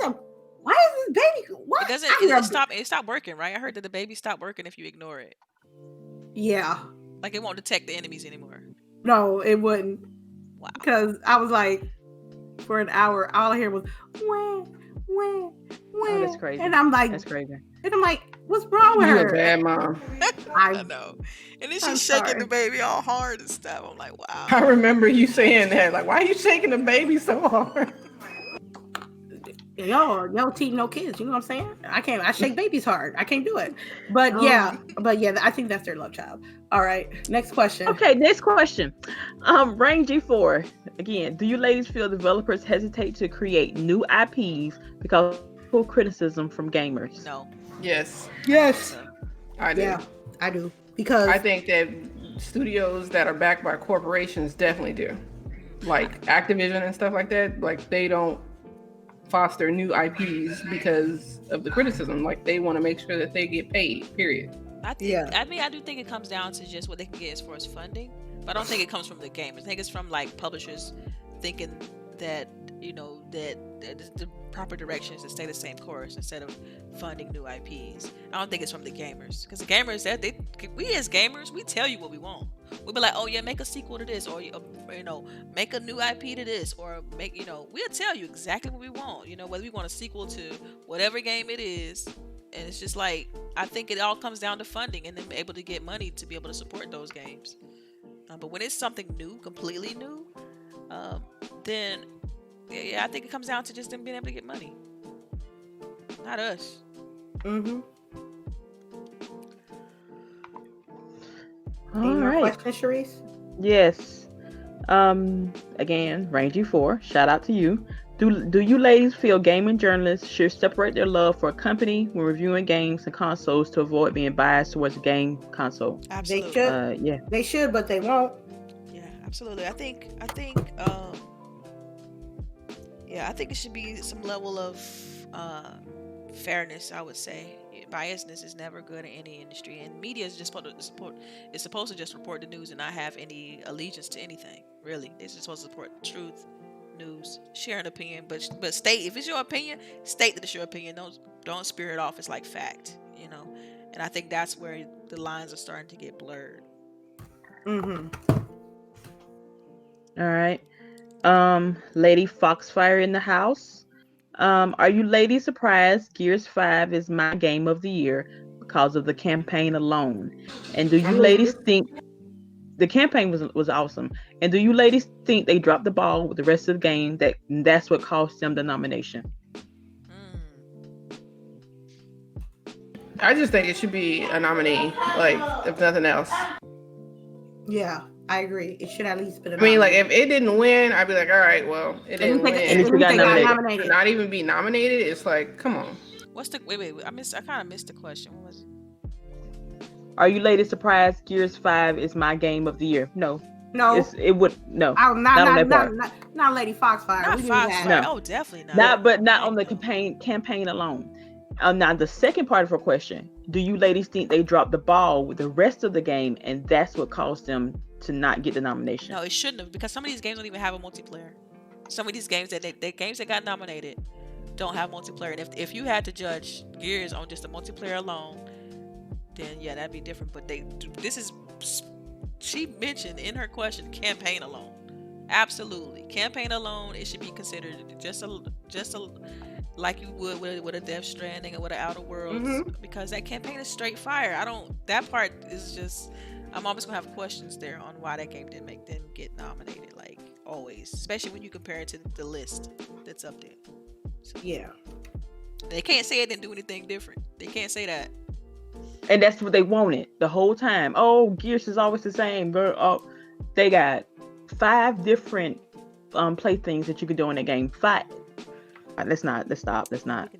baby? What?" It stopped working, right? I heard that the baby stopped working if you ignore it. Yeah. Like it won't detect the enemies anymore. No, it wouldn't. Wow. Because I was like, for an hour, all I hear was wah. Oh, that's crazy. And I'm like, that's crazy. And I'm like, what's wrong with her? You're a bad mom. I know. And then she's shaking the baby all hard and stuff. I'm like, wow. I remember you saying that. Like, why are you shaking the baby so hard? Yo, team, no kids. You know what I'm saying? I shake babies hard. I can't do it. But yeah, I think that's their love child. All right, next question. Okay, next question. Rain G4. Again, do you ladies feel developers hesitate to create new IPs because of criticism from gamers? No. Yes. I do. Yeah, I do. Because I think that studios that are backed by corporations definitely do. Like Activision and stuff like that. Like they don't foster new IPs because of the criticism. Like they want to make sure that they get paid, period. I do think it comes down to just what they can get as far as funding, but I don't think it comes from the gamers. I think it's from like publishers thinking that that the proper direction is to stay the same course instead of funding new IPs. I don't think it's from the gamers, because the gamers we as gamers, we tell you what we want. We'll be like, oh yeah, make a sequel to this, or make a new IP to this, or we'll tell you exactly what we want. Whether we want a sequel to whatever game it is. And it's just like, I think it all comes down to funding and then able to get money to be able to support those games. But when it's something new, completely new, then I think it comes down to just them being able to get money. Not us. Mm-hmm. All right. Question, Chareece? Yes. Again, Rangy 4, shout out to you. Do you ladies feel gaming journalists should separate their love for a company when reviewing games and consoles to avoid being biased towards a game console? Absolutely. They should. They should, but they won't. Yeah, absolutely. I think it should be some level of fairness, I would say. Biasness is never good in any industry, and media is just supposed to just report the news and not have any allegiance to anything. Really, it's just supposed to support truth, news, share an opinion, but state, if it's your opinion, state that it's your opinion. Don't spear it off as like fact, And I think that's where the lines are starting to get blurred. Mm-hmm. All right. Lady Foxfire in the house. Are you ladies surprised Gears 5 is my game of the year because of the campaign alone? And do you ladies think the campaign was awesome? And do you ladies think they dropped the ball with the rest of the game, that's what cost them the nomination? I just think it should be a nominee, like, if nothing else. Yeah, I agree. It should at least be a I mean, like, if it didn't win, I'd be like, all right, well, it didn't win. And it got nominated. Not even be nominated, it's like, come on. What's the wait? I kind of missed the question. What was it? Are you ladies surprised Gears 5 is my game of the year? No. No. It would no. Oh, not Lady Foxfire. Not Foxfire. No. Oh, definitely not. Not on the campaign alone. Now the second part of her question: do you ladies think they dropped the ball with the rest of the game, and that's what caused them to not get the nomination? No, it shouldn't have, because some of these games don't even have a multiplayer. Some of these games the games that got nominated don't have multiplayer. And if you had to judge Gears on just the multiplayer alone, then yeah, that'd be different. But she mentioned in her question campaign alone. Absolutely, campaign alone, it should be considered just a like you would with a Death Stranding or with an Outer Worlds, because that campaign is straight fire. That part is just, I'm always gonna have questions there on why that game didn't get nominated, like always, especially when you compare it to the list that's up there. So, Yeah. they can't say it didn't do anything different. They can't say that. And that's what they wanted the whole time. Oh, Gears is always the same. Oh, they got 5 different play things that you could do in the game. 5. Let's stop. Let's not.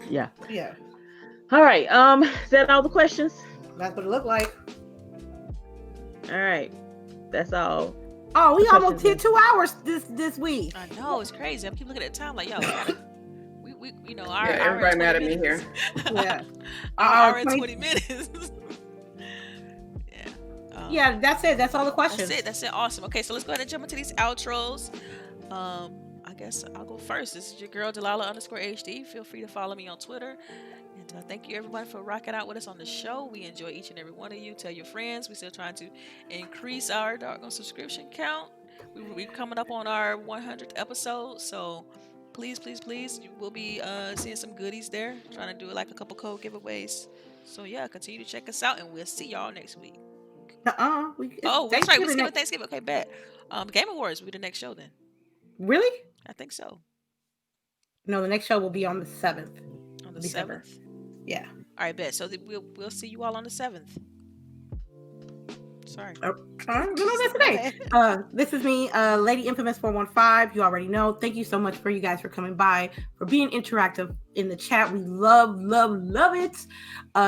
Yeah. Yeah. All right. Is that all the questions? That's what it looked like. All right. That's all. Oh, we The almost hit questions 2 hours this week. I know, it's crazy. I keep looking at the time like, yo, we you know, our Yeah, everybody mad at me here. Yeah. Our hour and 20 minutes. Yeah. Yeah, that's it. That's all the questions. That's it. Awesome. Okay, so let's go ahead and jump into these outros. I guess I'll go first. This is your girl Delilah_HD. Feel free to follow me on Twitter. And thank you everybody for rocking out with us on the show. We enjoy each and every one of you. Tell your friends. We're still trying to increase our doggone subscription count. We're coming up on our 100th episode, so please, you will be seeing some goodies there. Trying to do like a couple code giveaways. So yeah, continue to check us out, and we'll see y'all next week. Oh, that's right. We're skipping Thanksgiving. Okay, bet. Game Awards will be the next show then. Really? I think so. No, the next show will be on the 7th. On the December. 7th. Yeah. All right, bet. So we'll see you all on the 7th. Sorry. Today. This is me, Lady Infamous 415. You already know. Thank you so much for you guys for coming by, for being interactive in the chat. We love it.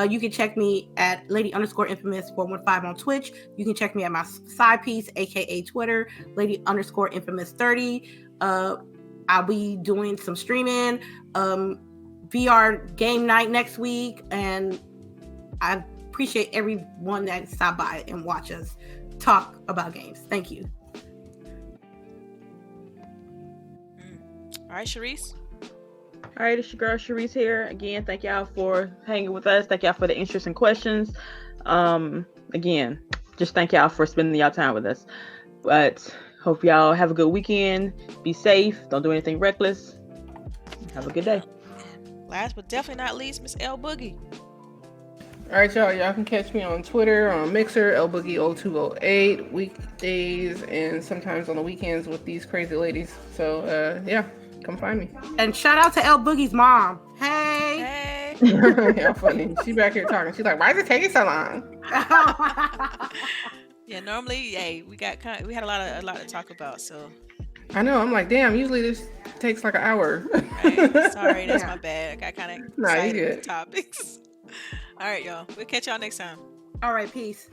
You can check me at Lady_Infamous 415 on Twitch. You can check me at my side piece, aka Twitter, Lady_Infamous 30. I'll be doing some streaming, VR game night next week, and I appreciate everyone that stopped by and watch us talk about games. Thank you. All right, CHAREECE. All right, it's your girl CHAREECE here again. Thank y'all for hanging with us. Thank y'all for the interesting questions. Again, just thank y'all for spending y'all time with us. But hope y'all have a good weekend. Be safe. Don't do anything reckless. Have a good day. Last but definitely not least, Miss LBOOGIE. All right, y'all can catch me on Twitter, on Mixer, LBOOGIE0208, weekdays and sometimes on the weekends with these crazy ladies. So, yeah, come find me. And shout out to LBOOGIE's mom. Hey. Yeah, funny. She back here talking. She's like, why is it taking so long? Yeah, normally, we had a lot to talk about, so. I know. I'm like, damn, usually this takes like an hour. Right. Sorry, that's my bad. I got kind of excited with the topics. All right, y'all. We'll catch y'all next time. All right, peace.